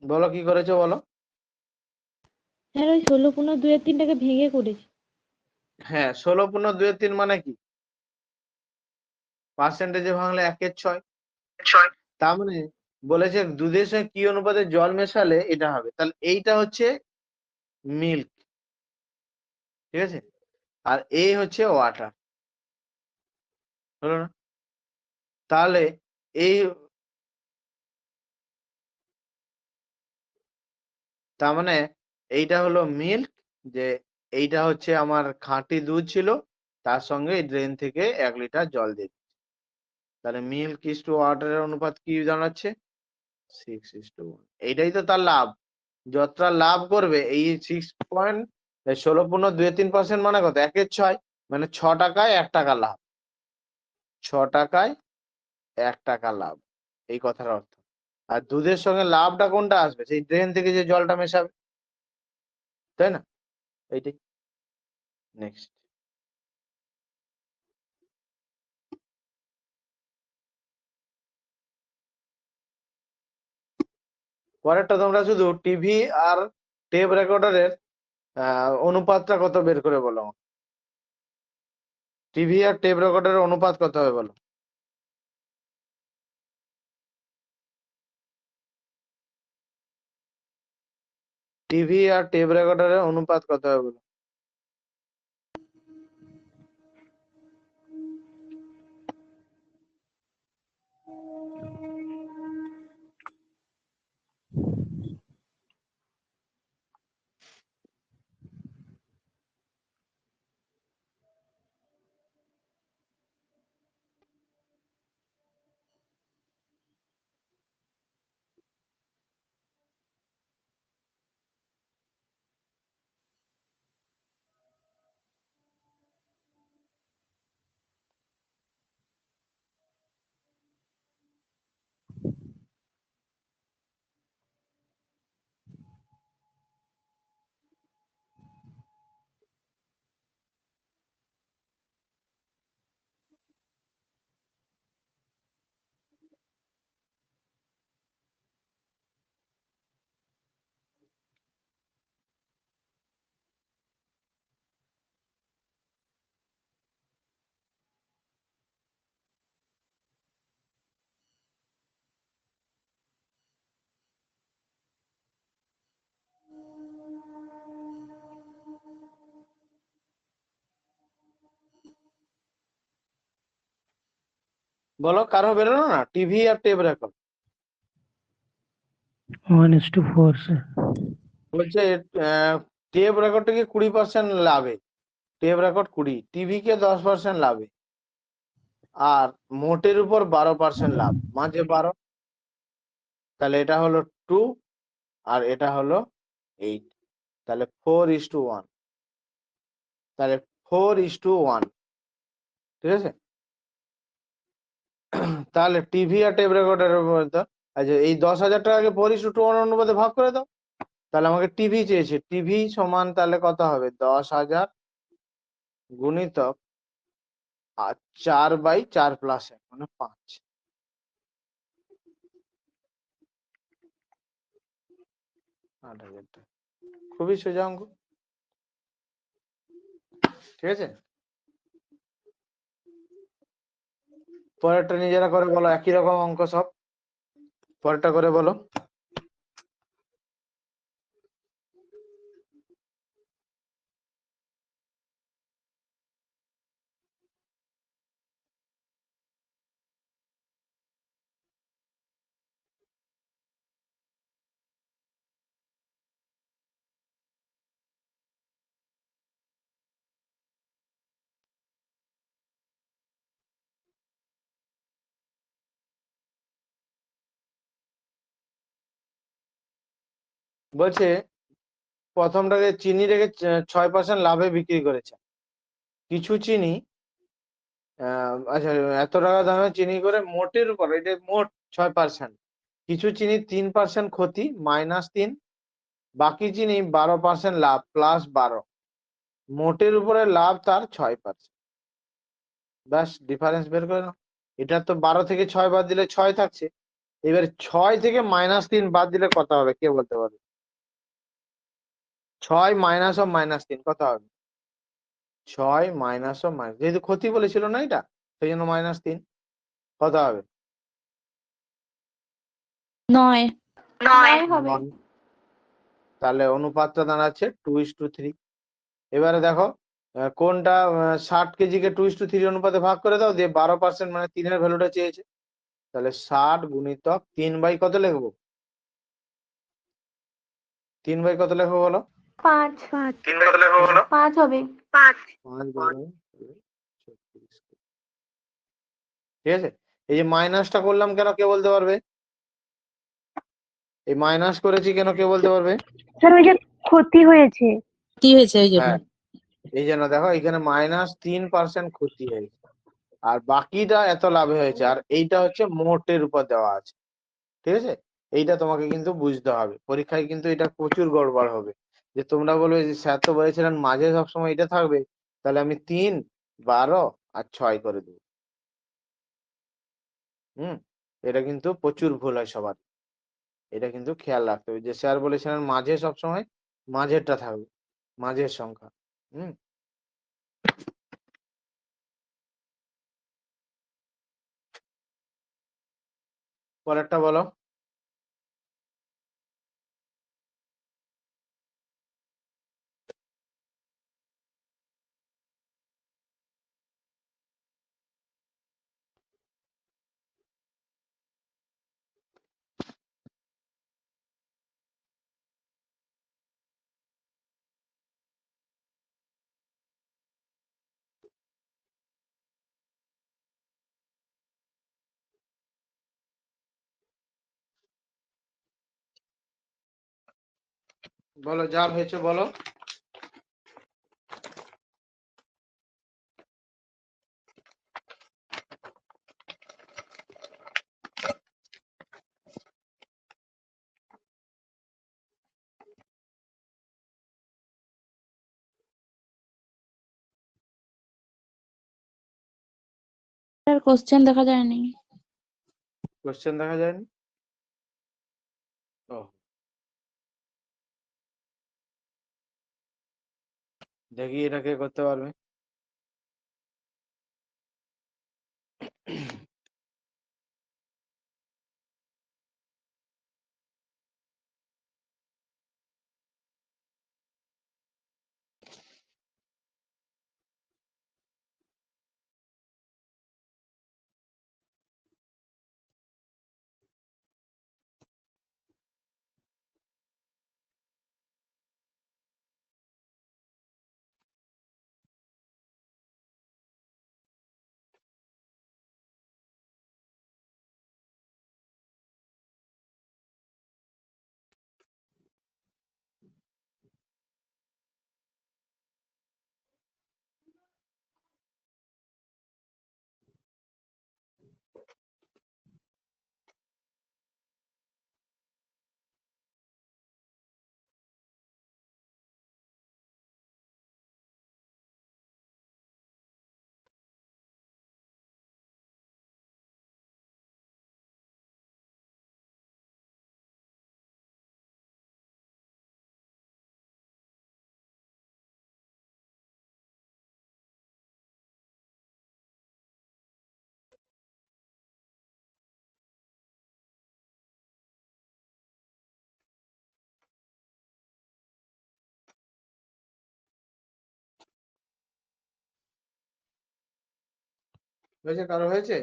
বলো কি করেছো বলো। স্যার ওই 16/2-3টাকে ভেঙে করেছি। হ্যাঁ 16/2 মানে কি? পার্সেন্টেজে ভাঙলে 1/6। তার মানে বলেছে দুধের সঙ্গে কি অনুপাতে জল মেশালে এটা হবে। তাহলে এইটা হচ্ছে মিল্ক, ঠিক আছে। আর এই হচ্ছে ওয়াটার, হলো না? তাহলে এই তার মানে এইটা হলো মিল্ক, যে এইটা হচ্ছে আমার খাঁটি দুধ ছিল, তার সঙ্গে ড্রেন থেকে 1 লিটার জল দিয়ে দিচ্ছি। তাহলে মিল্ক ইস টু ওয়াটারের অনুপাত কি দাঁড়াচ্ছে? 6:1। এইটাই তো তার লাভ। যতটা লাভ করবে এই 16.23% মানে কত? 1/6, মানে 6 টাকায় 1 টাকা লাভ। 6 টাকায় 1 টাকা লাভ, এই কথার অর্থ। আর দুধের সঙ্গে লাভটা কোনটা আসবে? সেই ড্রেন থেকে যে জলটা মেশাবে, তাই না? এইটাই। নেক্সট পরেরটা তোমরা শুধু টিভি আর টেপ রেকর্ডারের অনুপাতটা কত বের করে বলো। টিভি আর টেপ রেকর্ডারের অনুপাত কত হবে বলো। টিভি আর টেপ রেকর্ডারের অনুপাত কত হবে বলো। বলো কারো বেরোলো না, টিভি আর টেপ রেকর্ড। 1:4 স্যার। বলছে টেপ রেকর্ডটা কি 20% লাভে, টেপ রেকর্ড 20, টিভি কে 10% লাভে, আর মোটের উপর 12% লাভ, মাঝে 12। তাহলে এটা হলো 2 আর এটা হলো 8, তাহলে 4:1। তাহলে 4:1, ঠিক আছে। তাহলে টিভি আর টেপ রেকর্ডের আচ্ছা, এই 10,000 টাকাকে 4:1 অনুপাতে ভাগ করে দাও। তাহলে আমাকে টিভি চেয়েছে, টিভি সমান তাহলে কত হবে, 10,000 গুণিতক আর 4/4 প্লাস 1 মানে 5। খুবই সোজা অঙ্ক, ঠিক আছে। পরেরটা নিজেরা করে বলো, একই রকম অঙ্ক সব, পরেরটা করে বলো। বলছে প্রথমটাকে চিনি রেখে 6% লাভে বিক্রি করেছে। কিছু চিনি আচ্ছা, এত টাকা দামে চিনি করে মোটের উপর, এটা মোট 6%, কিছু চিনি 3% ক্ষতি -3, বাকি চিনি 12% লাভ +12, মোটের উপরে লাভ তার 6%। ব্যাস ডিফারেন্স বের করে নাও। এটা তো 12 থেকে 6 বাদ দিলে 6 থাকছে, এবার 6 থেকে -3 বাদ দিলে কত হবে কে বলতে পারবে? 6 মাইনাস অফ -3 কত হবে? 6 মাইনাস অফ মাইনাস, যেহেতু ক্ষতি বলেছিল না এটা, সেই জন্য -3 কত হবে? 9 9 হবে। 9। তাহলে অনুপাতটা দাঁড়াচ্ছে 2:3। এবারে দেখো কোনটা 60 কেজিকে 2:3 অনুপাতে ভাগ করে দাও, দিয়ে 12% মানে 3 এর ভ্যালুটা চেয়েছে। তাহলে 60 গুণিতক 3 কত লিখবো? 3 কত লিখবো বলো? 5 3 কত লিখবো বলো? 5 হবে। 5 ঠিক আছে। এই যে মাইনাসটা করলাম কেন কে বলতে পারবে? এই মাইনাস করেছি কেন কে বলতে পারবে? স্যার ওই যে ক্ষতি হয়েছে। কি হয়েছে ওই জন্য? হ্যাঁ, এই জন্য দেখো এখানে -3% ক্ষতি হয়েছে, আর বাকিটা এত লাভে হয়েছে, আর এইটা হচ্ছে মোটের উপর দেওয়া আছে, ঠিক আছে। এইটা তোমাকে কিন্তু বুঝতে হবে, পরীক্ষায় কিন্তু এটা প্রচুর গড়বড় হবে, যে তোমরা বলবে যে স্যার তো বলেছিলেন মাঝে সবসময় এটা থাকবে, তাহলে আমি 3, 12 আর 6 করে দেবো। এটা কিন্তু প্রচুর ভুল হয় সবার, এটা কিন্তু খেয়াল রাখতে হবে যে স্যার বলেছিলেন মাঝে সবসময় মাঝেরটা থাকবে, মাঝের সংখ্যা। হুম পরেরটা বলো। বলো যা হয়েছে বলো। স্যার কোশ্চেন দেখা যায়নি। কোশ্চেন দেখা যায়নি? ও, দেখি এটা কে করতে পারবে। হয়েছে? কারো হয়েছে?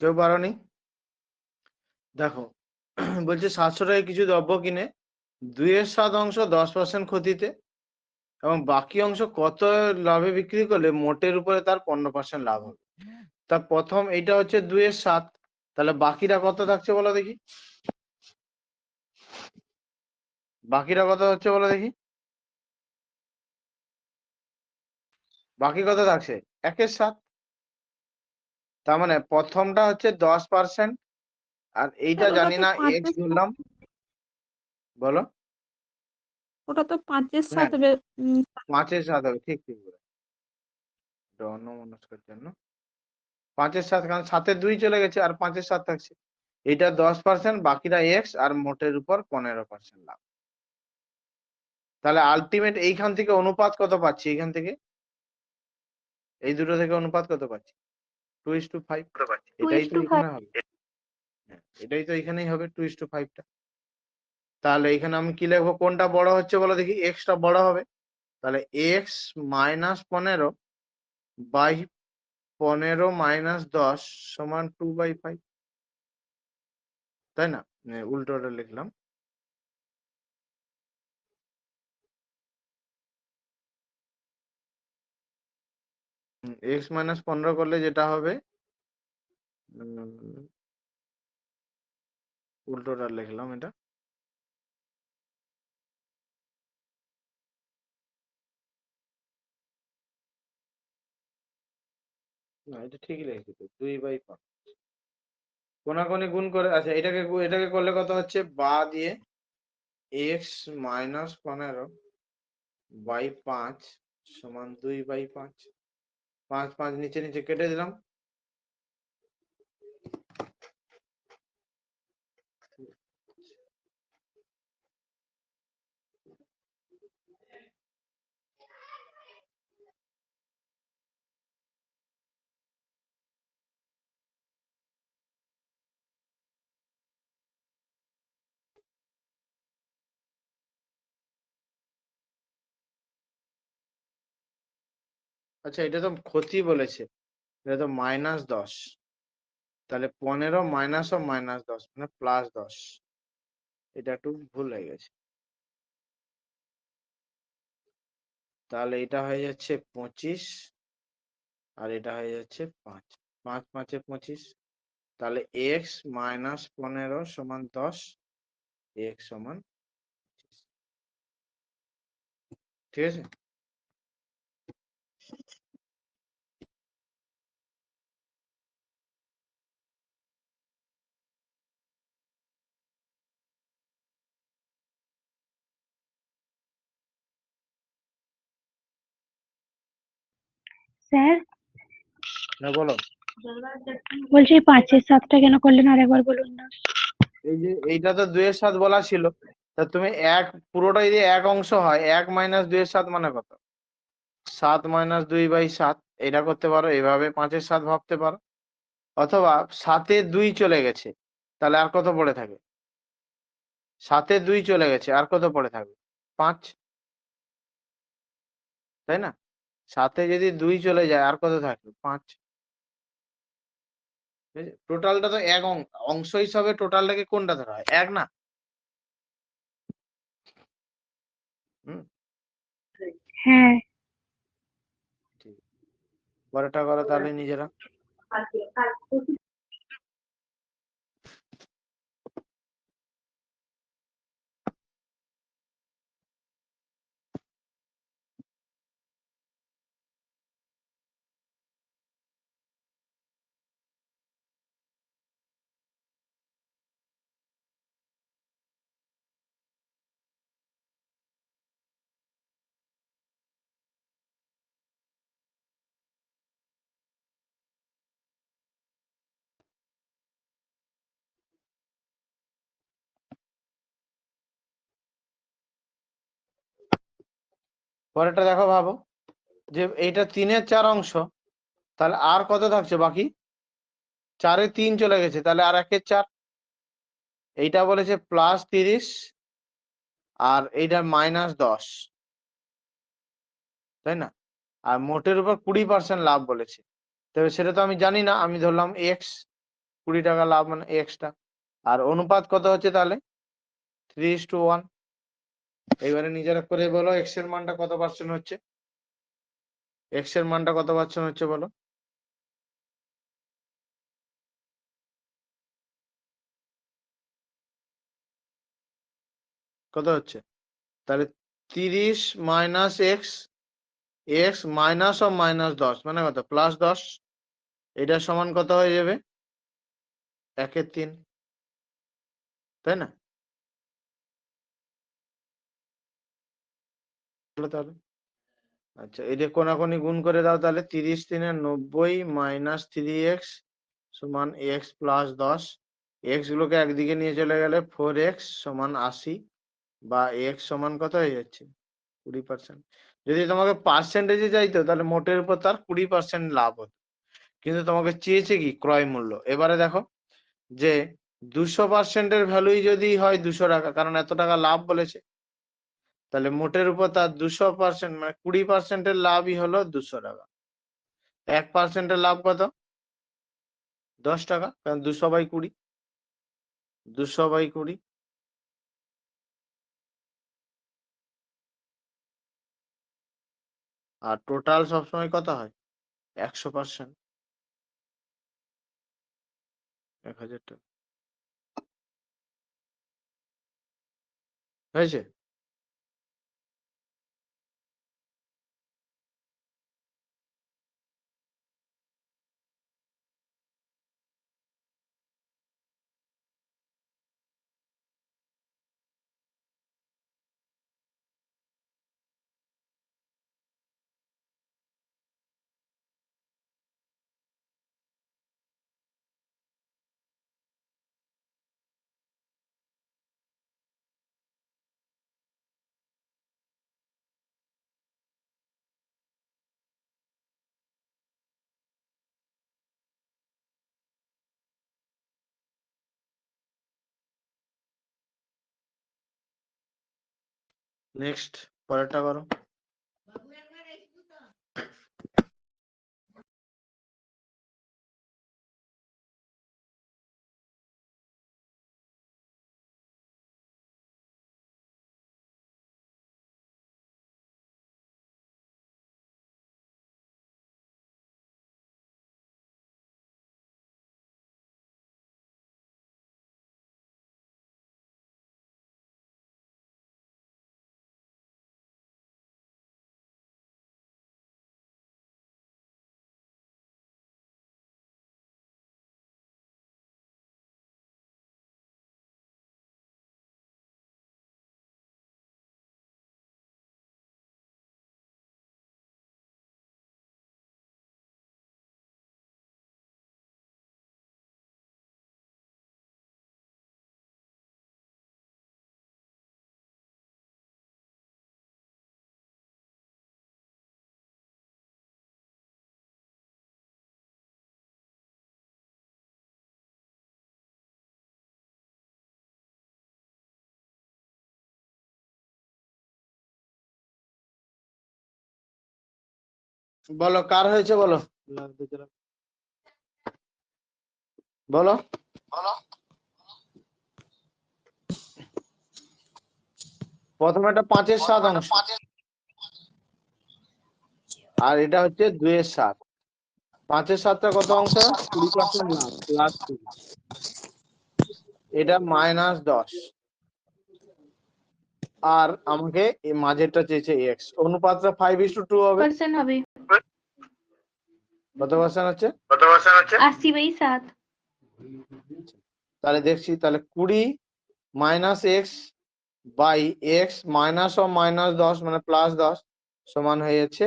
কেউ পারোনি? দেখো, বলছে 700 টাকায় কিছু দ্রব্য কিনে 2/7 10% ক্ষতিতে এবং বাকি অংশ কত লাভে বিক্রি করলে মোটের উপরে তার 15% লাভ হবে। তা প্রথম এইটা হচ্ছে 2/7, তাহলে বাকিটা কত থাকছে বলো দেখি? বাকিটা কত হচ্ছে বলো দেখি? বাকি কত থাকছে? 1/7। তার মানে প্রথমটা হচ্ছে 10%, আর এইটা স্যার ওটা জানি তো না পাঁচের এক্স ধরলাম। বলো। ওটা তো 5-এর হ্যাঁ, 7 হবে। 5/7 হবে, ঠিক ঠিক বলে। এটা অন্যমনস্কের জন্য 5/7, কারণ 7-এ 2 চলে গেছে আর 5/7 থাকছে। এটা 10%, বাকিটা এক্স, আর মোটের উপর 15% লাভ। তাহলে আলটিমেট এইখান থেকে অনুপাত কত পাচ্ছি? এইখান থেকে এই দুটো থেকে অনুপাত কত পাচ্ছি? 2:5। এটাই তো 2:5। এখানে হবে। হ্যাঁ, এটাই তো এখানেই হবে 2:5টা। তাহলে এখানে আমি কি লিখবো? কোনটা বড় হচ্ছে বলো দেখি? এক্সটা বড় হবে। তাহলে এক্স -15 বাই 15 - 10 সমান 2/5, তাই না? উল্টোটা লিখলাম। এক্স -15 করলে যেটা হবে, উম, উল্টোটা লিখলাম এটা। না, এটা ঠিকই লিখেছি তো, 2/5। কোনাকুনি গুণ করে, আচ্ছা এটাকে করলে কত হচ্ছে? বা দিয়ে এক্স -15 বাই 5 সমান 2/5। 5 5 নিচে নিচে কেটে দিলাম। আচ্ছা, এটা তো ক্ষতি বলেছে, এটা তো -10। তাহলে 15 মাইনাস ও -10 মানে +10। এটা একটু ভুল হয়ে গেছে। তাহলে এটা হয়ে যাচ্ছে 25, আর এটা হয়ে যাচ্ছে 5। 5 5 25। তাহলে এক্স -15 সমান 10, এক্স সমান 25। ঠিক আছে? স্যার না, বলো। বলছি 5-এর 7টা কেন করলেন আরেকবার বলুন না? এই যে এইটা তো 2/7 বলা ছিল, তা তুমি পুরোটা যদি এক অংশ হয়, 1 - 2/7 মানে কত? 7 - 2/7। এটা করতে পারো, এভাবে 5/7 ভাবতে পারো। অথবা 7-এ 2 চলে গেছে, তাহলে আর কত পড়ে থাকে? 7-এ 2 চলে গেছে, আর কত পড়ে থাকবে? 5, তাই না? 7-এ যদি 2 চলে যায় আর কত থাকবে? 5। টোটালটা তো এক অংশ হিসাবে টোটালটাকে কোনটা ধরা হয়? এক না? হুম, হ্যাঁ। ঠিক। পরেরটা করো তাহলে নিজেরা। পরেরটা দেখো, ভাবো যে এইটা 3-এর 4 অংশ, তাহলে আর কত থাকছে বাকি? 4-এ 3 চলে গেছে, তাহলে আর 1-এর 4। এইটা বলেছে +30 আর এইটা -10, তাই না? আর মোটের উপর 20% লাভ বলেছে। তবে সেটা তো আমি জানি না, আমি ধরলাম এক্স, 20 টাকা লাভ মানে এক্সটা। আর অনুপাত কত হচ্ছে তাহলে? 3:1। এবারে নিজেরা করে বলো এক্স এর মানটা কত পার্সেন্ট হচ্ছে, এক্স এর মানটা কত পার্সেন্ট হচ্ছে বলো। কত হচ্ছে তাহলে? 30 মাইনাস এক্স, এক্স মাইনাস ও -10 মানে কত? +10। এটা সমান কত হয়ে যাবে? 1/3, তাই না? বলো তাহলে। আচ্ছা, এই যে কোনাকুনি গুণ করে দাও তাহলে। 30×3 = 90 - 3x সমান x + 10। এক্স গুলোকে একদিকে নিয়ে চলে গেলে 4x সমান 80, বা x সমান কত হয়ে যাচ্ছে? 20%। যদি তোমাকে পার্সেন্টেজে চাইতো তাহলে মোটের উপর তার 20% লাভ হতো, কিন্তু তোমাকে চেয়েছে কি? ক্রয় মূল্য। এবারে দেখো যে 200%-এর ভ্যালুই যদি হয় 200 টাকা, কারণ এত টাকা লাভ বলেছে, তাহলে মোটের উপর তার 200% মানে 20%-এর লাভই হলো 200 টাকা। 1%-এর লাভ কত? 10 টাকা, কারণ 200/20, 200/20। আর টোটাল সবসময় কত হয়? 100%, 1000 টাকা। হয়েছে? নেক্সট, পরেরটা করো। বলো কার হয়েছে বলো। বলো প্রথমে এটা 5-এর 7 অংশ আর এটা হচ্ছে 2-এর 7। 5-এর 7টা কত অংশ? 20% লাভ প্লাস 20, এটা -10। আর আমাকে এই মাঝেরটা চেয়েছে এক্স। অনুপাতটা 5:2 হবে। পার্সেন্ট হবে কত পার্সেন্ট হচ্ছে? 80/7। তাহলে দেখছি, তাহলে 20 - x বাই x -10 মানে +10 সমান হয়ে যাচ্ছে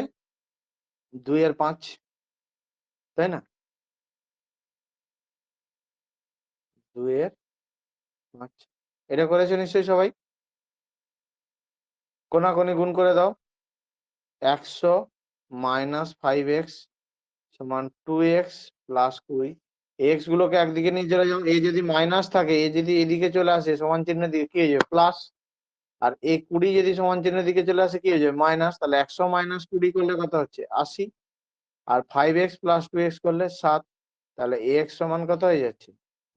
2-এর 5, তাই না? 2-এর 5 এটা করেছো নিশ্চয়ই সবাই। কোনাকুনি গুণ করে দাও। 100 - 5x সমান 2x প্লাস 20। এক্স গুলোকে একদিকে নিয়ে চলে যাও, এই যদি মাইনাস থাকে, এই যদি এদিকে চলে আসে সমান চিহ্নের দিকে কি হয়ে যাবে? প্লাস। আর এই 20 যদি সমান চিহ্নের দিকে চলে আসে কি হয়ে যাবে? মাইনাস। তাহলে 100 - 20 করলে কত হচ্ছে? 80। আর 5x প্লাস 2x করলে 7। তাহলে x সমান কত হয়ে যাচ্ছে?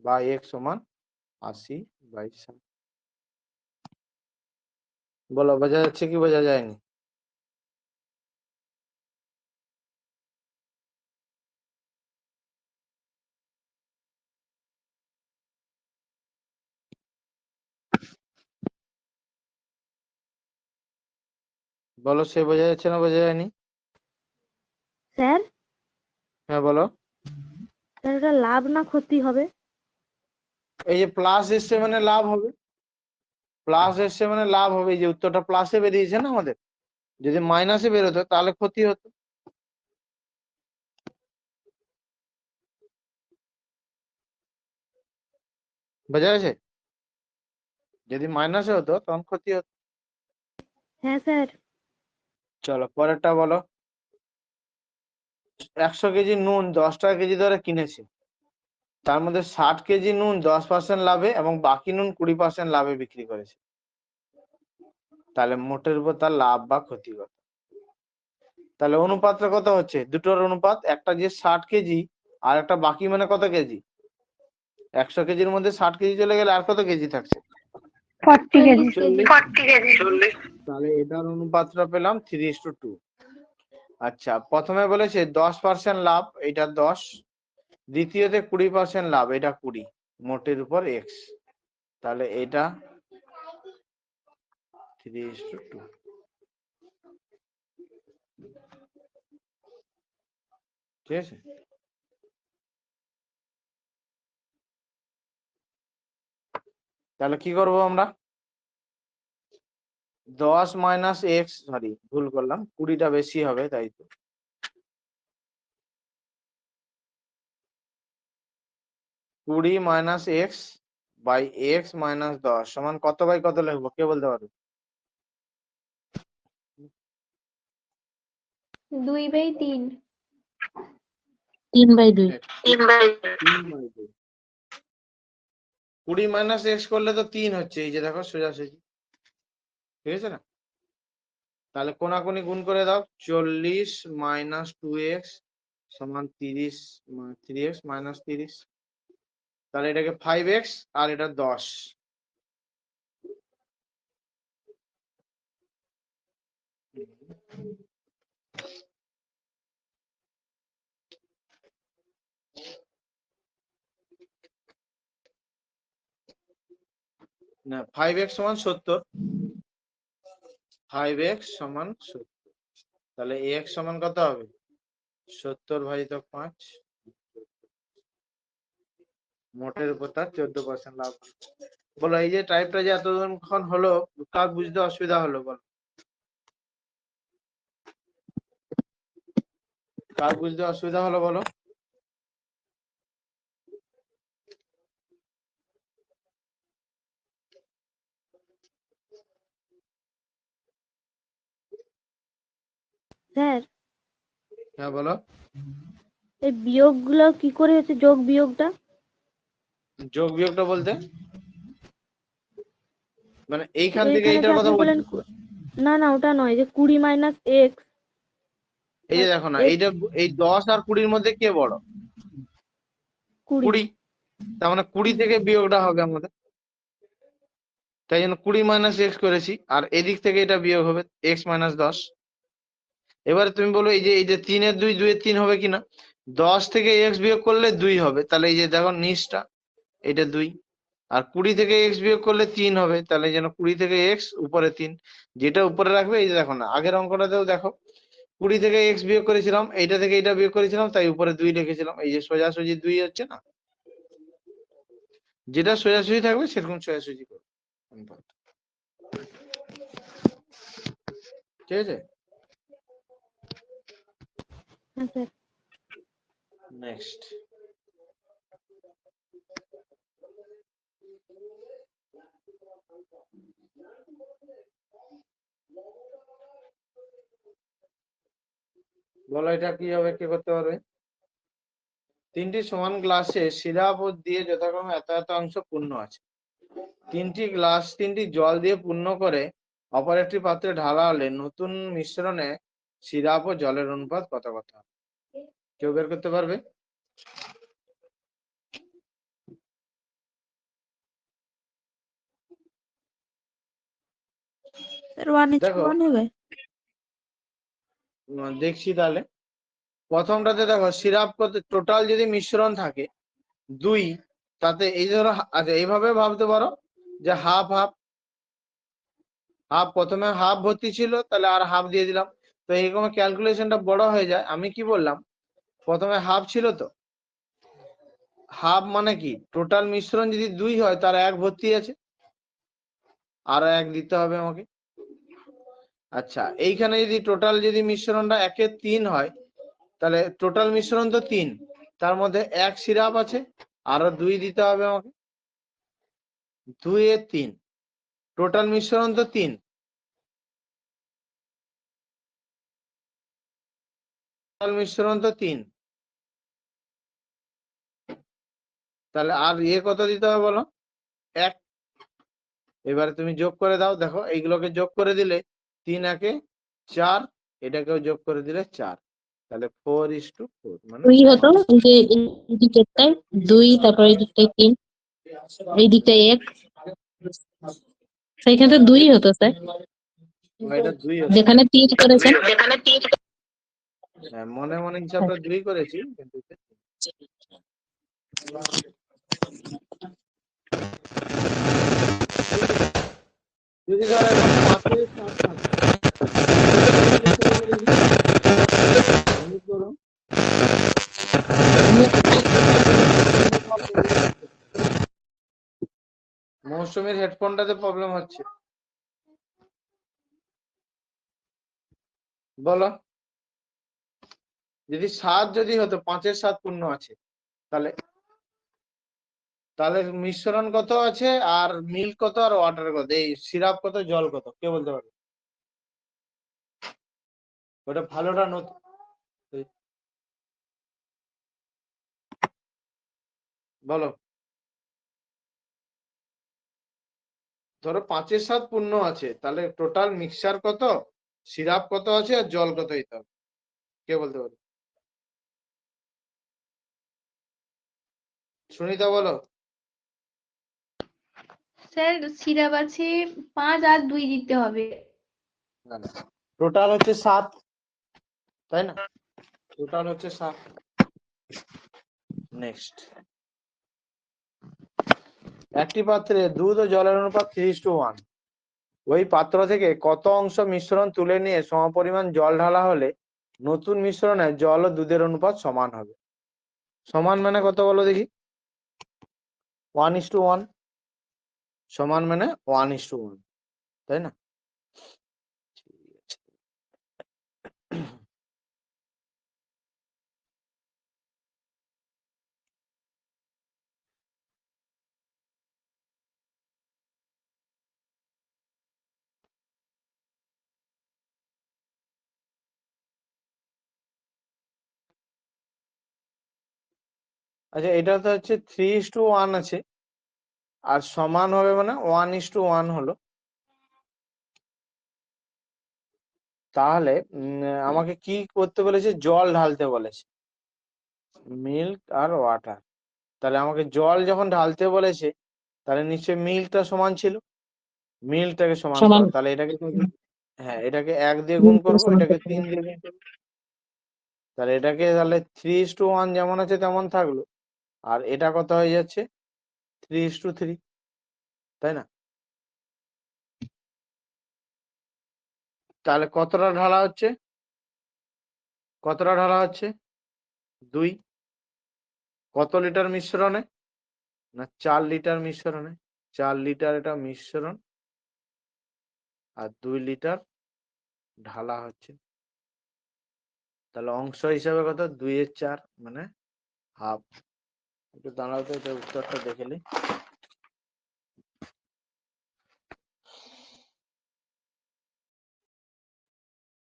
বা x সমান 80/7। বলো বোঝা যাচ্ছে কি বোঝা যায়নি? বলো সে বোঝা যাচ্ছে না বোঝা যায়নি? স্যার হ্যাঁ বলো। স্যার এটা লাভ না ক্ষতি হবে? এই যে প্লাস এসছে মানে লাভ হবে, প্লাস এসছে মানে লাভ হবে। এই যে উত্তরটা প্লাসে বেরিয়েছে না আমাদের, যদি মাইনাসে বেরোতো তাহলে ক্ষতি হতো। বোঝা গেছে? যদি মাইনাসে হতো তখন ক্ষতি হতো। হ্যাঁ স্যার। চলো পরেরটা বলো। 100 কেজি নুন 10 টাকা কেজি দরে কিনেছে, তার মধ্যে 60 কেজি নুন 10% লাভে এবং বাকি নুন 20% লাভে বিক্রি করেছে। তাহলে মোটের উপর তার লাভ বা ক্ষতি কত? তাহলে অনুপাতটা কত হচ্ছে? দুটোর অনুপাত, একটা যে 60 কেজি আর একটা বাকি মানে কত কেজি? 100 কেজির মধ্যে 60 কেজি চলে গেলে আর কত কেজি থাকছে? 40 কেজি। 40। তাহলে এটার অনুপাতটা পেলাম 3:2। আচ্ছা, প্রথমে বলেছে 10% লাভ, এটা 10। দ্বিতীয়তে 20% লাভ, এটা 20। মোটের উপর এক্স। তাহলে এটা 3:2। ঠিক আছে? তাহলে কি করব আমরা? 10 - x, সরি ভুল করলাম, 20টা বেশি হবে তাই তো। 20 - x বাই x - 10 সমান কত বাই কত লিখবো? কে বলতে পারবে? 2/3। 3/2। 3/2। 20 - x করলে তো 3 হচ্ছে, এই যে দেখো সোজাসুজি, ঠিক আছে না? তাহলে কোনাকুনি গুণ করে দাও। 40 - 2x সমান 30, 3x - 30। তাহলে এটাকে 5x আর এটা 10। না, 5x সমান 70। 5x সমান 70। তাহলে x সমান কত হবে? 70/5। মোটের উপর তার 14% লাভ। বলো এই যে টাইপটা যে এতক্ষণ হলো, কার বুঝতে অসুবিধা হলো? বলো কার বুঝতে অসুবিধা হলো বলো? স্যার হ্যাঁ বলো। এই বিয়োগগুলো কি করে হচ্ছে, যোগ বিয়োগটা? যোগ বিয়োগটা বলতে মানে এইখান থেকে এখানে যে এইটার কথা আপনি বলছি। বললেন না না ওটা নয়, যে 20 - x। এই যে দেখো না, এইটা এই 10 আর 20-র মধ্যে কে বড়? 20। 20। তার মানে 20 থেকে বিয়োগটা হবে আমাদের, তাই জন্য 20 মাইনাস এক্স করেছি, আর এদিক থেকে এটা বিয়োগ হবে এক্স মাইনাস 10। এবারে তুমি বলো এই যে 3 এর 2 2 এর 3 হবে কিনা, 10 থেকে এক্স বিয়োগ করলে 2 হবে, তাহলে এই যে দেখো নিচটা এটা 2, আর 20 থেকে এক্স বিয়োগ করলে 3 হবে, তাহলে এই যেন 20 থেকে এক্স উপরে 3, যেটা উপরে রাখবে এই যে দেখো না আগের অঙ্কটাতেও দেখো 20 থেকে এক্স বিয়োগ করেছিলাম, এইটা থেকে এটা বিয়োগ করেছিলাম, তাই উপরে 2 লিখেছিলাম, এই যে সোজাসুজি 2 হচ্ছে না, যেটা সোজাসুজি থাকবে সেরকম সোজাসুজি করবে অনুপাত। ঠিক আছে, হ্যাঁ স্যার। নেক্সট। বলো এটা কি হবে, কে করতে পারবে? 3টি সমান গ্লাসে সিরাপ দিয়ে যথাক্রমে এত এত অংশ পূর্ণ আছে। 3টি গ্লাস 3টি জল দিয়ে পূর্ণ করে অপর একটি পাত্রে ঢালা হলে নতুন মিশ্রণে সিরাপ ও জলের অনুপাত কত কত হবে? কেউ বের করতে পারবে? স্যার 1:1 হবে। দেখছি তাহলে। প্রথমটাতে দেখো সিরাপ কত, টোটাল যদি মিশ্রণ থাকে 2, তাতে এই ধরো আচ্ছা এইভাবে ভাবতে পারো যে হাফ হাফ হাফ, প্রথমে হাফ ভর্তি ছিল তাহলে আর হাফ দিয়ে দিলাম, তো এইরকম ক্যালকুলেশনটা বড় হয়ে যায়। আমি কি বললাম, প্রথমে হাফ ছিল, তো হাফ মানে কি টোটাল মিশ্রণ যদি 2 হয় তার 1 ভর্তি আছে, আরো 1 দিতে হবে আমাকে। আচ্ছা এইখানে যদি টোটাল যদি মিশ্রণটা 1 এর 3 হয়, তাহলে টোটাল মিশ্রণ তো 3, তার মধ্যে 1 সিরাপ আছে, আরো 2 দিতে হবে আমাকে, 2 এর 3, টোটাল মিশ্রণ তো 3, টোটাল মিশ্রণ তো 3, তাহলে আর কত দিতে হবে বলো, 1। এবারে তুমি যোগ করে দাও, দেখো এইগুলোকে যোগ করে দিলে 3 একে 4, এটাকেও যোগ করে দিলে 4, তাহলে 4:4 মানে 2 হতো, এই যে এই দিকটায় 2, তারপর এই দিকটায় 3, এই দিকটায় 1, সেখানে তো 2 হতো স্যার, এটা 2 হচ্ছে। যেখানে 3 করেছেন। হ্যাঁ, মনে মনে হিসাবটা 2 করেছি, কিন্তু যদি ধরো এখন 5 এর 7 থাকে, করো। মৌসুমীর হেডফোনটাতে প্রবলেম হচ্ছে, বলো। যদি 7 যদি হতো, 5 এর 7 পূর্ণ আছে, তাহলে তাহলে মিশ্রণ কত আছে, আর মিল্ক কত, আর ওয়াটার কত, এই সিরাপ কত, জল কত, কে বলতে পারবে? ওটা ভালোটা নতুন, বলো। ধরো 5 এর 7 পূর্ণ আছে, তাহলে টোটাল মিক্সচার কত, সিরাপ কত আছে, আর জল কত হইতে হবে, কে বলতে পারবে? সুনিতা বলো। স্যার সিরাপ আছে 5 আর 2 দিতে হবে। না না, টোটাল হচ্ছে 7, তাই না? টোটাল হচ্ছে 7। নেক্সট, একটি পাত্রে দুধ ও জলের অনুপাত 3:1, ওই পাত্র থেকে কত অংশ মিশ্রণ তুলে নিয়ে সমপরিমাণ জল ঢালা হলে নতুন মিশ্রণে জল ও দুধের অনুপাত সমান হবে? সমান মানে কত বলো দেখি, 1:1, সমান মানে 1:1, তাই না? আচ্ছা এটা তো হচ্ছে 3:1 আছে, আর সমান হবে মানে 1:1 হলো, তাহলে আমাকে কি করতে বলেছে, জল ঢালতে বলেছে, মিল্ক আর ওয়াটার। তাহলে আমাকে জল যখন ঢালতে বলেছে তাহলে নিশ্চয়ই মিলটা সমান ছিল, মিলটাকে সমান সমান। করো, তাহলে এটাকে হ্যাঁ এটাকে 1 দিয়ে গুণ করবো, এটাকে 3 দিয়ে গুণ করবো। তাহলে এটাকে তাহলে 3:1 যেমন আছে তেমন থাকলো, আর এটা কত হয়ে যাচ্ছে 3:3, তাই না? তাহলে কতটা ঢালা হচ্ছে, কতটা ঢালা হচ্ছে 2। কত লিটার মিশ্রণে? না 4 লিটার মিশ্রণে। 4 লিটার এটা মিশ্রণ আর 2 লিটার ঢালা হচ্ছে। তাহলে অংশ হিসাবে কত 2/4 মানে হাফ। একটু দাঁড়াতে, এটা উত্তরটা দেখে নি।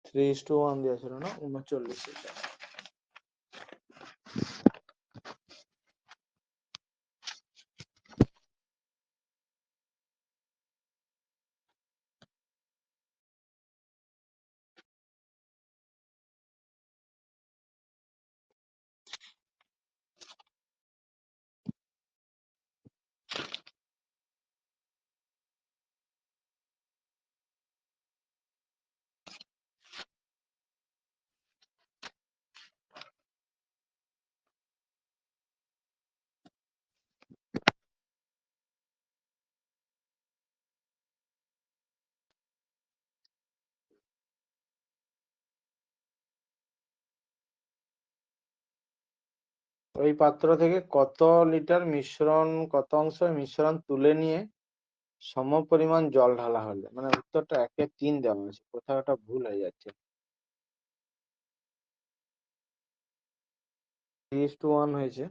থ্রি ইস টু 1 দিয়েছিল না 39 লিটার। ওই পাত্র থেকে কত লিটার মিশ্রণ, কত অংশ মিশ্রণ তুলে নিয়ে সম পরিমাণ জল ঢালা হলে, মানে উত্তরটা 1/3 দেওয়া আছে, কোথাও একটা ভুল হয়ে যাচ্ছে। 3:1 হয়েছে।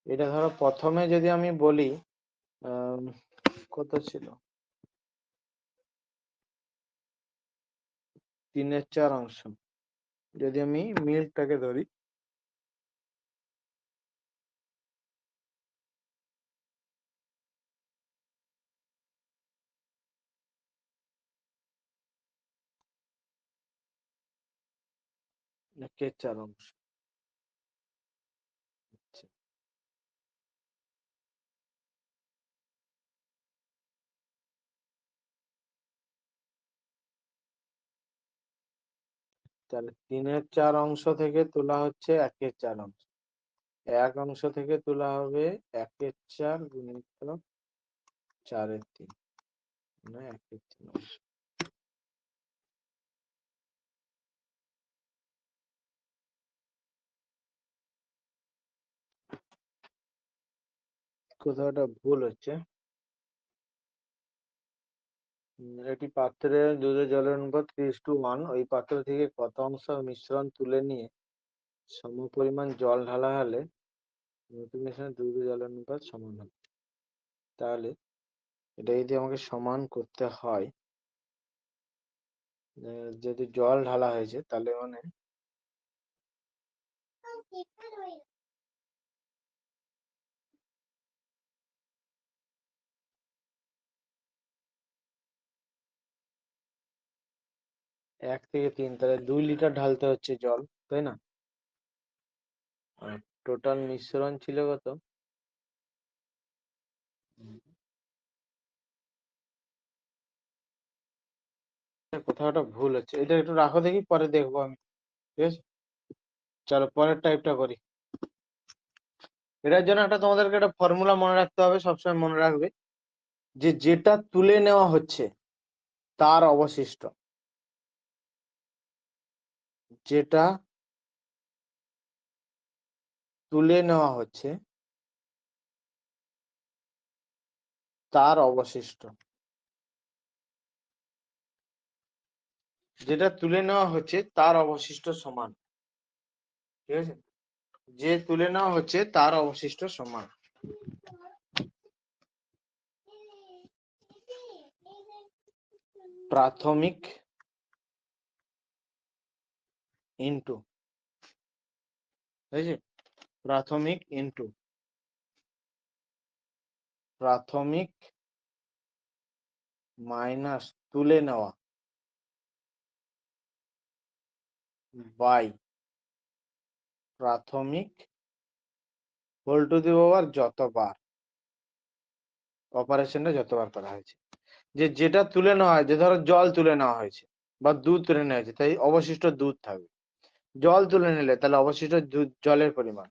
এটা ধরো প্রথমে যদি আমি বলি কত ছিল 3/4 অংশ, যদি আমি মিল্কটাকে ধরি কে 4 অংশ। আচ্ছা, তাহলে 3/4 অংশ থেকে তোলা হচ্ছে 1/4 অংশ, 1 অংশ থেকে তোলা হবে 1/4 গুণিত 4/3, মানে 1/3 অংশ। কোথাও একটা ভুল হচ্ছে। একটি পাত্রে দুধের জলের অনুপাত 3:1, ওই পাত্র থেকে কত অংশ মিশ্রণ তুলে নিয়ে সম পরিমাণ জল ঢালা হলে নতুন মিশ্রণে দুধের জলের অনুপাত সমান হবে। তাহলে এটা যদি আমাকে সমান করতে হয়, যদি জল ঢালা হয়েছে তাহলে মানে এক থেকে 3, তাহলে 2 লিটার ঢালতে হচ্ছে জল, তাই না? আর টোটাল মিশ্রণ ছিল কত? কোথাও একটা ভুল হচ্ছে, এটা একটু রাখো দেখি, পরে দেখবো আমি। ঠিক আছে, চলো পরের টাইপটা করি। এটার জন্য একটা তোমাদেরকে একটা ফর্মুলা মনে রাখতে হবে, সবসময় মনে রাখবে যে যেটা তুলে নেওয়া হচ্ছে তার অবশিষ্ট, যেটা তুলে নেওয়া হচ্ছে তার অবশিষ্ট, যেটা তুলে নেওয়া হচ্ছে তার অবশিষ্ট সমান। ঠিক আছে, যে তুলে নেওয়া হচ্ছে তার অবশিষ্ট সমান। প্রাথমিক ইন্টু, বুঝেছি, প্রাথমিক ইন্টু প্রাথমিক মাইনাস তুলে নেওয়া বাই প্রাথমিক হোল টু দি পাওয়ার যতবার, অপারেশনটা যতবার করা হয়েছে। যেটা তুলে নেওয়া হয়েছে, ধরো জল তুলে নেওয়া হয়েছে বা দুধ তুলে নেওয়া হয়েছে, তাই অবশিষ্ট দুধ থাকবে। জল তুলে নিলে তাহলে অবশিষ্ট জলের পরিমাণ,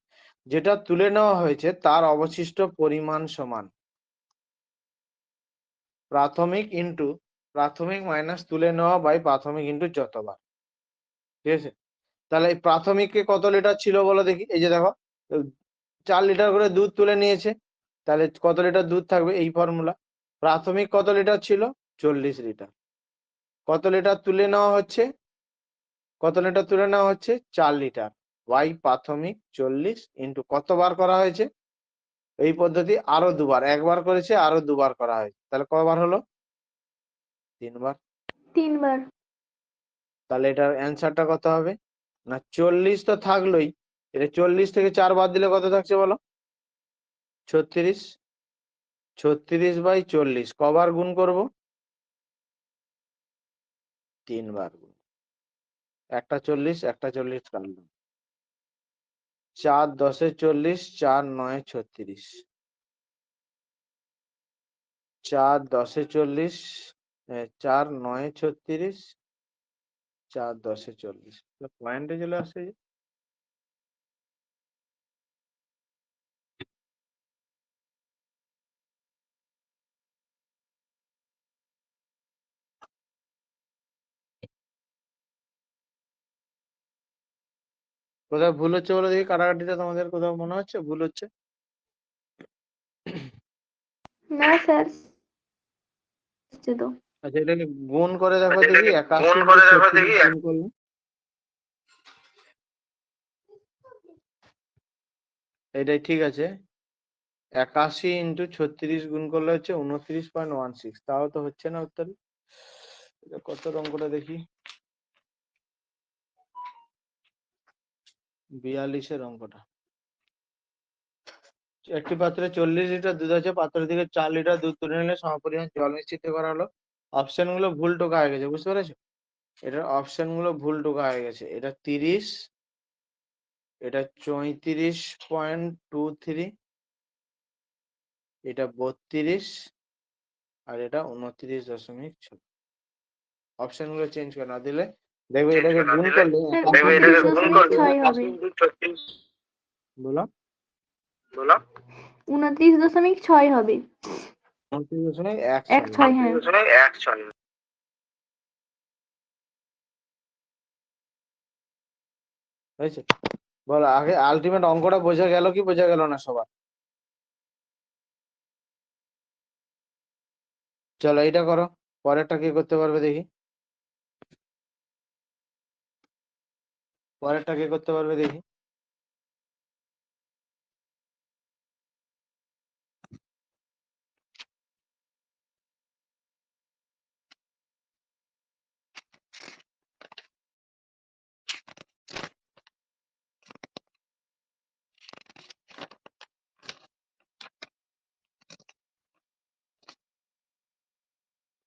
যেটা তুলে নেওয়া হয়েছে তার অবশিষ্ট পরিমাণ সমান প্রাথমিক ইন্টু প্রাথমিক মাইনাস তুলে নেওয়া বাই প্রাথমিক ইন্টু যতবার। ঠিক আছে, তাহলে এই প্রাথমিকে কত লিটার ছিল বলো দেখি। এই যে দেখো 4 লিটার করে দুধ তুলে নিয়েছে, তাহলে কত লিটার দুধ থাকবে, এই ফর্মুলা। প্রাথমিক কত লিটার ছিল, 40 লিটার। কত লিটার তুলে নেওয়া হচ্ছে, কত লিটার তুলে নেওয়া হচ্ছে, 4 লিটার বাই প্রাথমিক 40 ইন্টু কতবার করা হয়েছে, এই পদ্ধতি আরো দুবার, একবার করেছে আরো দুবার করা হয়েছে, তাহলে কবার হলো, 3 বার। 3 বার। তাহলে এটার অ্যান্সারটা কত হবে না, 40 তো থাকলোই, এটা 40 থেকে 4 বাদ দিলে কত থাকছে বলো, 36। 36 বাই 40 কবার গুণ করব, 3 বার গুণ। একটা 40 একটা 40 কাটলাম, 4 10 40, 4 9 36, 4 10 40, 4 9 36, 4 10 40, পয়েন্টে চলে আসছে। কোথাও ভুল হচ্ছে বলে দেখি, কাটাকাটিটা তোমাদের কোথাও মনে হচ্ছে ভুল হচ্ছে? না স্যার, হচ্ছে তো। আচ্ছা, এটাকে গুণ করে দেখো দেখি, 81 into 36 গুণ করলে এটাই ঠিক আছে। 81 into 36 গুণ করলে হচ্ছে 29.16, তাও তো হচ্ছে না উত্তর। কত অঙ্কটা দেখি, 42-এর অঙ্কটা। একটি পাত্রে 40 লিটার দুধ আছে, পাত্রের দিকে 4 লিটার দুধ তুলে নিলে সমপরিমাণ জল নিশ্চিত করা হলো। অপশন গুলো ভুল টোকা হয়ে গেছে, বুঝতে পেরেছো? এটার অপশন গুলো ভুল টোকা হয়ে গেছে। এটা 30, এটা 34.23, এটা 32, আর এটা 29.6। অপশন গুলো চেঞ্জ করে না দিলে দেখবে এটাকে গুণ করলে 29.6 হবে। বলো 29.6 হবে। 29.16, হ্যাঁ। হয়েছে? বলো আগে আলটিমেট অঙ্কটা বোঝা গেল কি বোঝা গেল না সবার? চলো এইটা করো, পরেরটা কি করতে পারবে দেখি, পরেরটা কি করতে পারবে দেখি।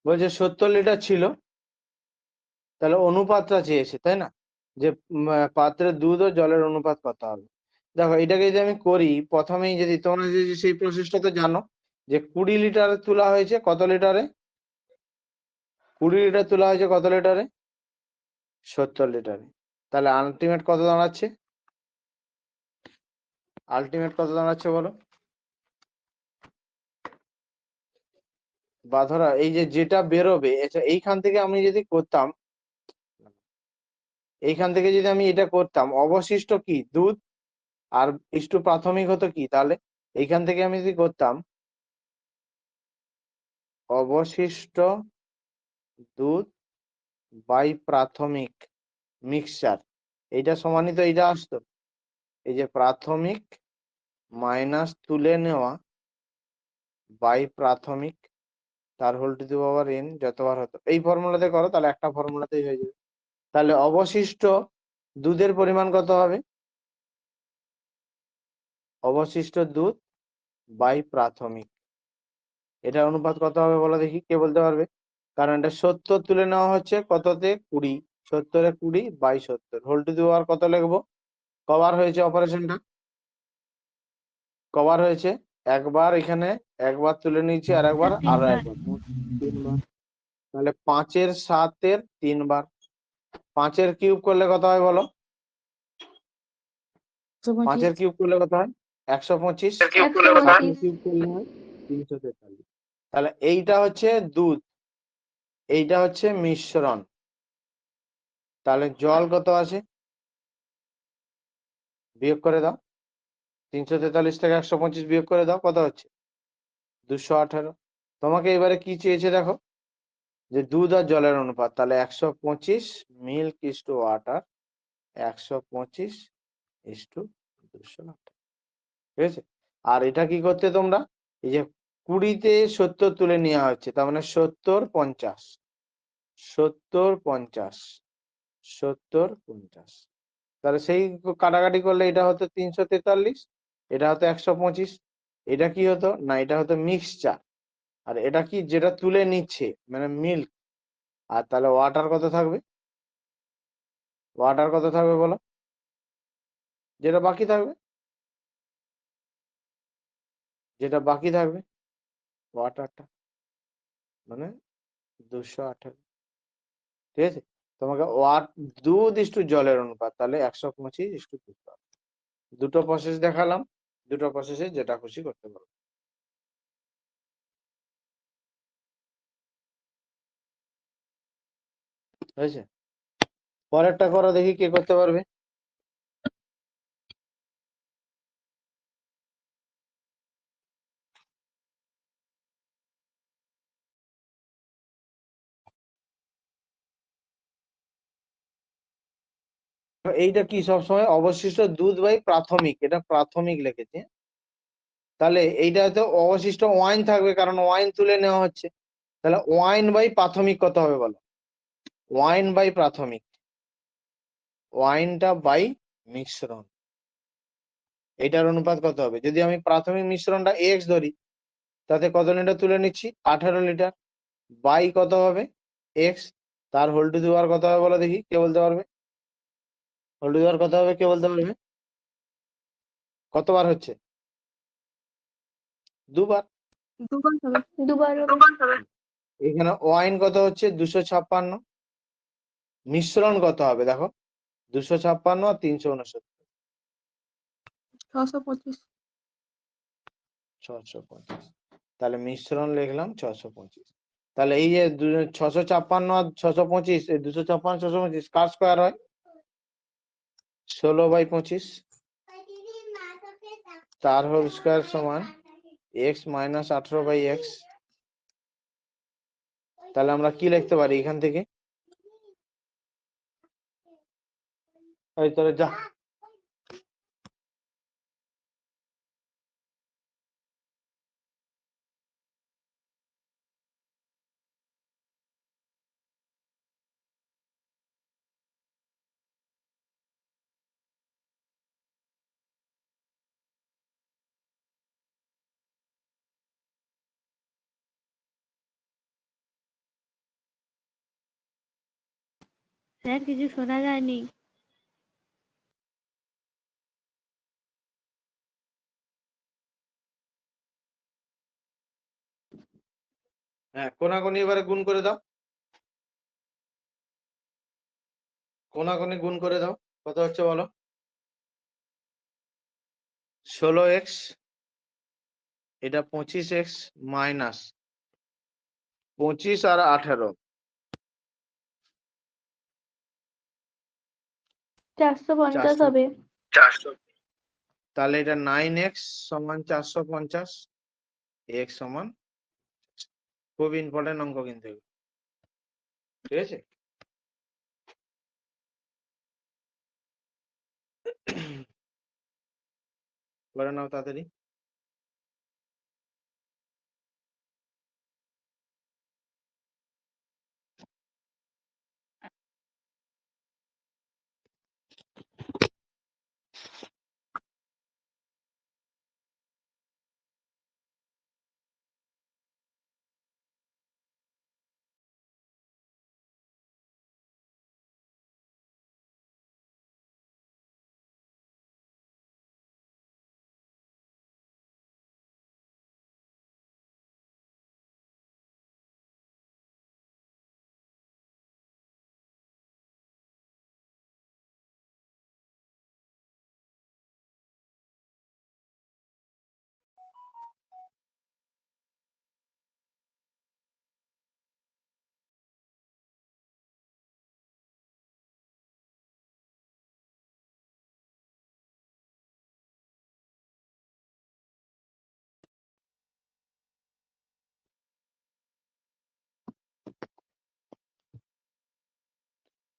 বলছে 70 লিটার ছিল, তাহলে অনুপাতটা চেয়েছে তাই না, যে পাত্রের দুধ ও জলের অনুপাত কত হবে। দেখো এটাকে যদি আমি করি, প্রথমেই যদি তোমরা যে সেই প্রসেসটা তো জানো, যে 20 লিটার তোলা হয়েছে কত লিটারে, 20 লিটার তোলা হয়েছে কত লিটারে, 70 লিটারে। তাহলে আলটিমেট কত দাঁড়াচ্ছে, আলটিমেট কত দাঁড়াচ্ছে বলো। বা ধরো এই যে যেটা বেরোবে, এইখান থেকে আমি যদি করতাম, এইখান থেকে যদি আমি এটা করতাম, অবশিষ্ট কি দুধ আর ইস্টু প্রাথমিক হতো কি, তাহলে এইখান থেকে আমি যদি করতাম অবশিষ্ট দুধ বাই প্রাথমিক মিক্সচার, এইটা সমানিত এইটা আসতো, এই যে প্রাথমিক মাইনাস তুলে নেওয়া বাই প্রাথমিক, তার whole to the power n যতবার হতো, এই ফর্মুলাতে করো তাহলে একটা ফর্মুলাতেই হয়ে যাবে। তাহলে অবশিষ্ট দুধের পরিমাণ কত হবে? অবশিষ্ট দুধ বাই প্রাথমিক, এটা অনুপাত কত হবে বলো দেখি, কে বলতে পারবে? কারণ এটা 70 তুলে নেওয়া হচ্ছে কততে, 20, 70-এ 20 বাই 70, হোল টু দি পাওয়ার কত লিখবো? কবার হয়েছে অপারেশনটা? কবার হয়েছে? একবার, এখানে একবার তুলে নিয়েছি, আর একবার, আর তিনবার। একবার, মোট 3 বার। তাহলে 5-এর 7-এর 3 বার। 5-এর কিউব করলে কত হয় বলো? 5-এর কিউব করলে কত হয়? 125। 7-এর 125। কিউব করলে হয় 343। তাহলে এইটা হচ্ছে দুধ, এইটা হচ্ছে মিশ্রণ। তাহলে জল কত আছে? বিয়োগ করে দাও, 343 থেকে 125 বিয়োগ করে দাও, কত হচ্ছে? 218। তোমাকে এবারে কি চেয়েছে দেখো, যে দুধ আর জলের অনুপাত, তাহলে 125 milk is to water, 125 is to 218, ঠিক আছে? আর এটা কি করতে তোমরা, এই যে 20-তে 70 তুলে নেওয়া হচ্ছে, তার মানে 70 50, 70 50, 70 50, তাহলে সেই কাটাকাটি করলে এটা হতো 343, এটা হতো 125, এটা কি হতো না, এটা হতো মিক্সচার, আর এটা কি, যেটা তুলে নিচ্ছে মানে মিল্ক। আর তাহলে ওয়াটার কত থাকবে? ওয়াটার কত থাকবে বলো, যেটা বাকি থাকবে, যেটা বাকি থাকবে ওয়াটারটা, মানে 218, ঠিক আছে? তোমাকে দুধ ইস্টু জলের অনুপাত, তাহলে 125 ইস্টু 218। দুটো প্রসেস দেখালাম, দুটো প্রসেসে যেটা খুশি করতে পারো। হয়েছে? পরেরটা করো দেখি কে করতে পারবে। এইটা কি সবসময় অবশিষ্ট দুধ বাই প্রাথমিক, এটা প্রাথমিক লিখেছে। তাহলে এইটাতে অবশিষ্ট ওয়াইন থাকবে, কারণ ওয়াইন তুলে নেওয়া হচ্ছে। তাহলে ওয়াইন বাই প্রাথমিক কত হবে বলো? ওয়াইন বাই প্রাথমিক, ওয়াইনটা বাই মিশ্রণ, এটার অনুপাত কত হবে? যদি আমি প্রাথমিক মিশ্রণটা এক্স ধরি, তাতে কত লিটার তুলে নিচ্ছি? 18 লিটার, বাই কত হবে? এক্স, তার হোল টু দি পাওয়ার কত হবে বলো দেখি, কে বলতে পারবে? হোল টু দি পাওয়ার কত হবে, কে বলতে পারবে? কতবার হচ্ছে? দুবার। দুবার হবে। দুবার হবে। এখানে ওয়াইন কত হচ্ছে? 256। মিশ্রণ কত হবে দেখো, 256 আর 369, 625। 625। তাহলে মিশ্রণ লিখলাম 625। তাহলে এই যে 656 আর 625, এই 256 625 কার স্কোয়ার হয়? 16/25, তার হোল স্কোয়ার সমান x মাইনাস 18/x। তাহলে আমরা কি লিখতে পারি এখান থেকে? এই তোরে যা, স্যার কিছু শোনা যায়নি। হ্যাঁ কোনাকুনি এবারে গুণ করে দাও, কোনাকুনি গুণ করে দাও, কত হচ্ছে বলো? 16x, এটা 25x মাইনাস 25 আর 18, 450 400, হবে। তাহলে এটা 9x সমান 450, x সমান, খুব ইম্পর্টেন্ট অঙ্ক কিন্তু এগুলো, ঠিক আছে? করে নাও তাড়াতাড়ি।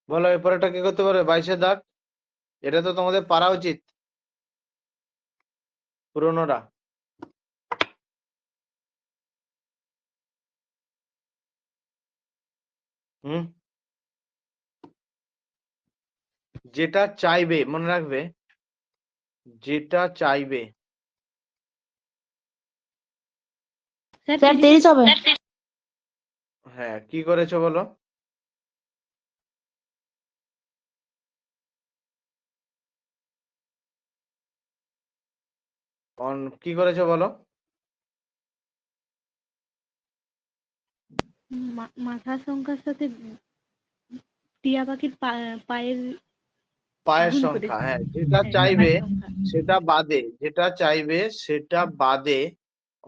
বলো এরপরেটা কি করতে পারবে? 22-এর দাগ, এটা তো তোমাদের পারা উচিত পুরোনোরা। হুম, যেটা চাইবে মনে রাখবে, যেটা চাইবে। স্যার 30 হবে। হ্যাঁ, কি করেছো বলো? কি করেছো বলো? মাথার সংখ্যার সাথে টিয়া পাখির পায়ের পায়ের গুণ করে। সংখ্যা, হ্যাঁ, যেটা হ্যাঁ, চাইবে পায়ের সংখ্যা। সেটা বাদে, যেটা চাইবে সেটা বাদে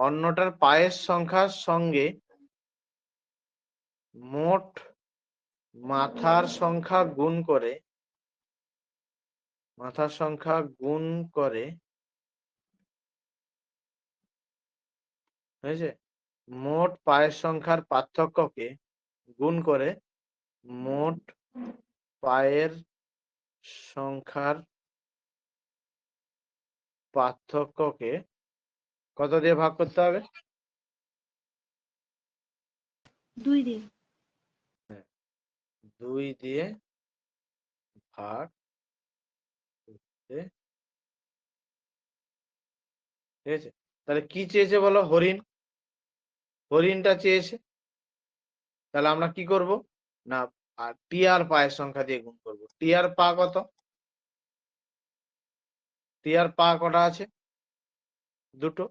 অন্যটার পায়ের সংখ্যার সঙ্গে মোট মাথার সংখ্যা গুণ করে, মাথার সংখ্যা গুণ করে, হয়েছে, মোট পায়ের সংখ্যার পার্থক্যকে গুণ করে মোট পায়ের সংখ্যার পার্থক্যকে কত দিয়ে ভাগ করতে হবে? 2 দিয়ে। 2 দিয়ে ভাগ করতে, ঠিক আছে? তাহলে কি চেয়েছে বলো? হরিণ, হরিণটা চেয়েছে, তাহলে আমরা কি করব না, আর টিয়ার পায়ের সংখ্যা দিয়ে গুণ করব। টিয়ার পা কত? টিয়ার পা কটা আছে? 2টো।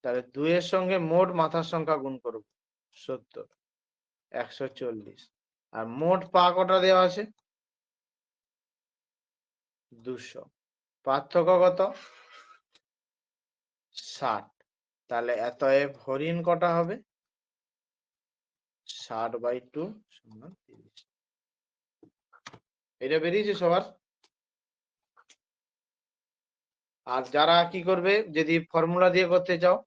তাহলে 2 এর সঙ্গে মোট মাথার সংখ্যা গুণ করব, 70, 140। আর মোট পা কটা দেওয়া আছে? 200। পার্থক্য কত? 60। তাহলে অতএব হরিণ কটা হবে? 60/2 = 30। এটা বেরিয়েছে সবার? আর যারা কি করবে, যদি ফর্মুলা দিয়ে করতে চাও,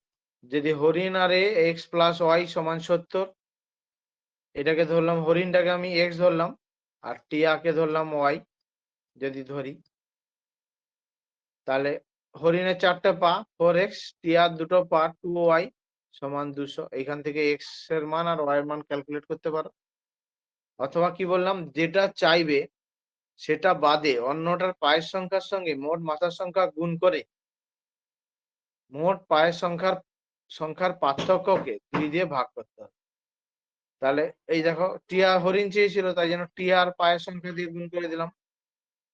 যদি হরিণ আর x + y = 70, এটাকে ধরলাম, হরিণটাকে আমি x ধরলাম আর টিয়াকে ধরলাম y, যদি ধরি, তাহলে হরিণের 4টে পা 4x, টিয়ার 2টো পা 2y = 200। এখান থেকে x এর মান আর y এর মান ক্যালকুলেট করতে পারো। অথবা কি বললাম, যেটা চাইবে সেটা বাদে অন্যটার পায়ের সংখ্যার সঙ্গে মোট মাথার সংখ্যা গুণ করে মোট পায়ের সংখ্যার পার্থক্যকে 2 দিয়ে ভাগ করতে হবে। তাহলে এই দেখো, টিয়া হরিণ চেয়েছিল, তাই জন্য টিয়ার পায়ের সংখ্যা দিয়ে গুণ করে দিলাম।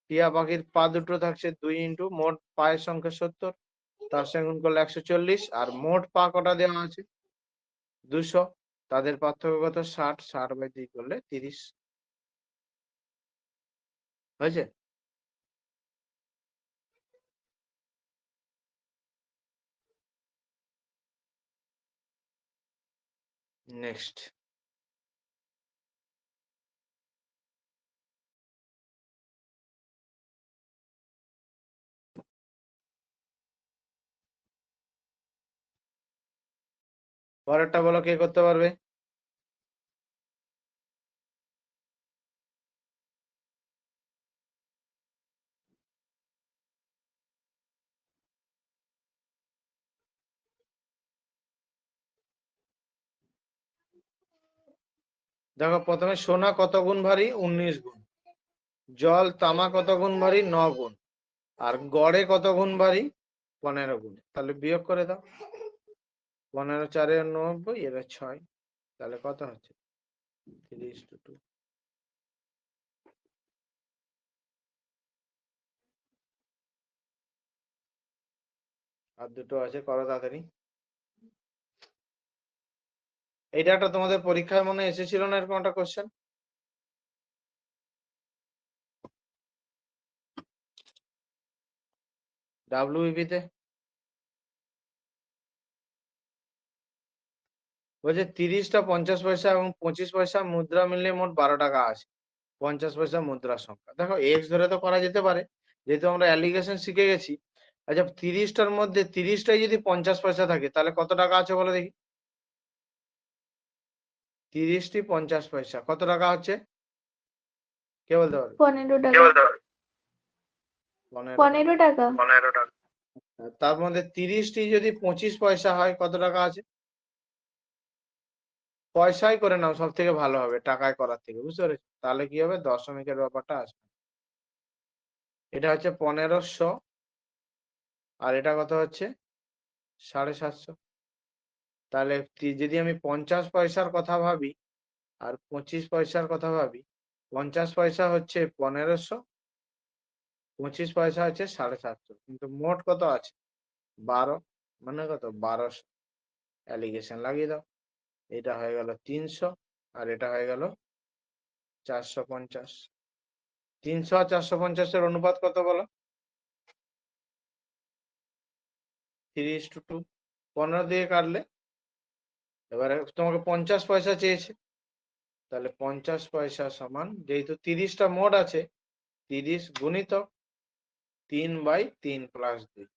টিয়া পাখির পা 2টো থাকছে, 2 ইন্টু মোট পায়ের সংখ্যা 70, তার সঙ্গে গুণ করলে 140। আর মোট পা কটা দেওয়া আছে? 200। তাদের পার্থক্য কত? 60। 60/2 করলে 30 হয়েছে। নেক্সট, পরেরটা বলো, কে করতে পারবে? দেখো, প্রথমে সোনা কত গুণ ভারী? 19 গুণ। জল তামা কত গুণ ভারী? 9 গুণ। আর গড়ে কত গুণ ভারী? 15 গুণ। তাহলে বিয়োগ করে দাও। 15 × 4 = 90, এর 6। তাহলে কত হচ্ছে? 3:2। আর 2টো আছে, করো তাড়াতাড়ি। এটা একটা তোমাদের পরীক্ষায় মনে এসেছিল না এরকম একটা কোশ্চেন? WBP তে বলছে 30টা 50 পয়সা এবং 25 পয়সা মুদ্রা মিললে মোট 12 টাকা আছে। 50 পয়সা মুদ্রার সংখ্যা। দেখো, এক্স ধরে তো করা যেতে পারে, যেহেতু আমরা অ্যালিগেশন শিখে গেছি। আচ্ছা, 30টার মধ্যে 30টাই যদি 50 পয়সা থাকে, তাহলে কত টাকা আছে বলো দেখি? 30টি 50 পয়সা কত টাকা হচ্ছে? কে বলতে পারবে? 15 টাকা 15 টাকা তার মধ্যে 30টি যদি 25 পয়সা হয় কত টাকা আছে? পয়সায় করে নাও, সব থেকে ভালো হবে টাকায় করার থেকে, বুঝতে পেরেছো? তাহলে কি হবে, দশমিকের ব্যাপারটা আসবে। এটা হচ্ছে 1500 আর এটা কত হচ্ছে 750। তাহলে যদি আমি 50 পয়সার কথা ভাবি আর 25 পয়সার কথা ভাবি, 50 পয়সা হচ্ছে 1500, 25 পয়সা হচ্ছে 750, কিন্তু মোট কত আছে 12, মানে কত 1200। অ্যালিগেশন লাগিয়ে দাও, এটা হয়ে গেল 300 আর এটা হয়ে গেল 450। 300 আর 450 এর অনুপাত কত বলো? 3:2। 15 দিয়ে কাটলে এবারে তোমাকে 50 পয়সা চেয়েছে, তাহলে 50 পয়সা সমান, যেহেতু 30টা মোট আছে, 30 গুণিতক 3/3 প্লাস 2।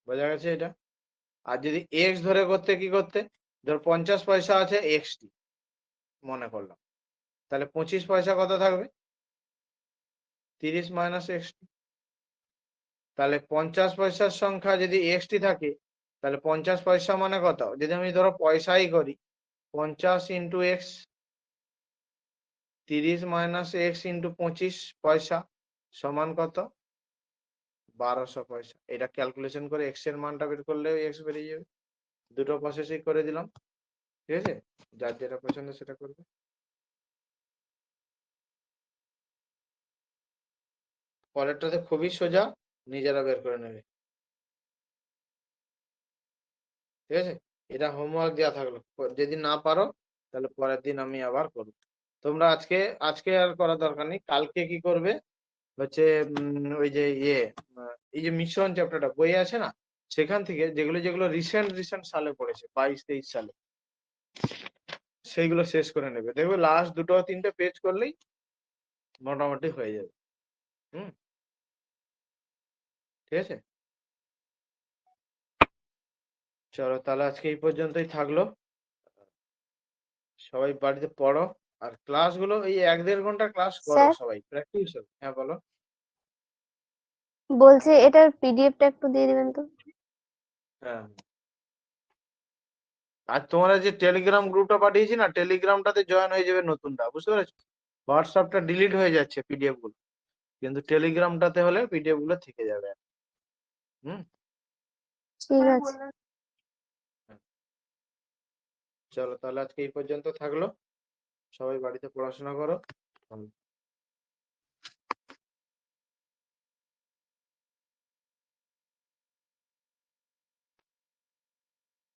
বোঝা গেছে এটা? আর যদি এক্স ধরে করতে কি করতে, ধর 50 পয়সা আছে এক্সটি মনে করলাম, তাহলে 25 পয়সা কত থাকবে? 30 মাইনাস এক্সটি। তাহলে 50 পয়সার সংখ্যা যদি এক্সটি থাকে, তাহলে 50 পয়সা মানে কত? যদি আমি ধরো পয়সাই করি, 50 into x, 30 minus x into 25 পয়সা সমান কত? 1200 পয়সা। এটা ক্যালকুলেশন করে এক্স এর মানটা বের করলে এক্স বেরিয়ে যাবে। দুটো প্রসেসই করে দিলাম, ঠিক আছে? যার যেটা পছন্দ সেটা করবে। পরেরটাতে খুবই সোজা, নিজেরা বের করে নেবে, ঠিক আছে? এটা হোমওয়ার্ক দেওয়া থাকলো, যদি না পারো তাহলে পরের দিন আমি আবার করবো। তোমরা আজকে আর করার দরকার নেই, কালকে কি করবে হচ্ছে ওই যে এই যে মিশ্রণ চ্যাপ্টারটা বই আছে না, সেখান থেকে যেগুলো যেগুলো রিসেন্ট সালে পড়েছে, 22-23 সালে, সেইগুলো শেষ করে নেবে। দেখবে লাস্ট 2-3টে পেজ করলেই মোটামুটি হয়ে যাবে। ঠিক আছে, চলো তাহলে আজকে এই পর্যন্তই থাকলো। সবাই বাড়িতে পড়ো, আর ক্লাসগুলো এই 1-1.5 ঘন্টা ক্লাস করো, স্যার সবাই প্র্যাকটিস হবে। হ্যাঁ বলো। বলছি এটার পিডিএফটা একটু দিয়ে দিবেন তো। হ্যাঁ, আর তোমরা যে টেলিগ্রাম গ্রুপটা পাঠিয়েছি না, টেলিগ্রামটাতে জয়েন হয়ে যাবে নতুনটা, বুঝতে পেরেছো? হোয়াটসঅ্যাপটা ডিলিট হয়ে যাচ্ছে পিডিএফ গুলো, কিন্তু টেলিগ্রামটাতে হলে পিডিএফ গুলো থেকে যাবে। হুম, ঠিক আছে। চলো তাহলে আজকে এই পর্যন্ত থাকলো, সবাই বাড়িতে পড়াশোনা করো।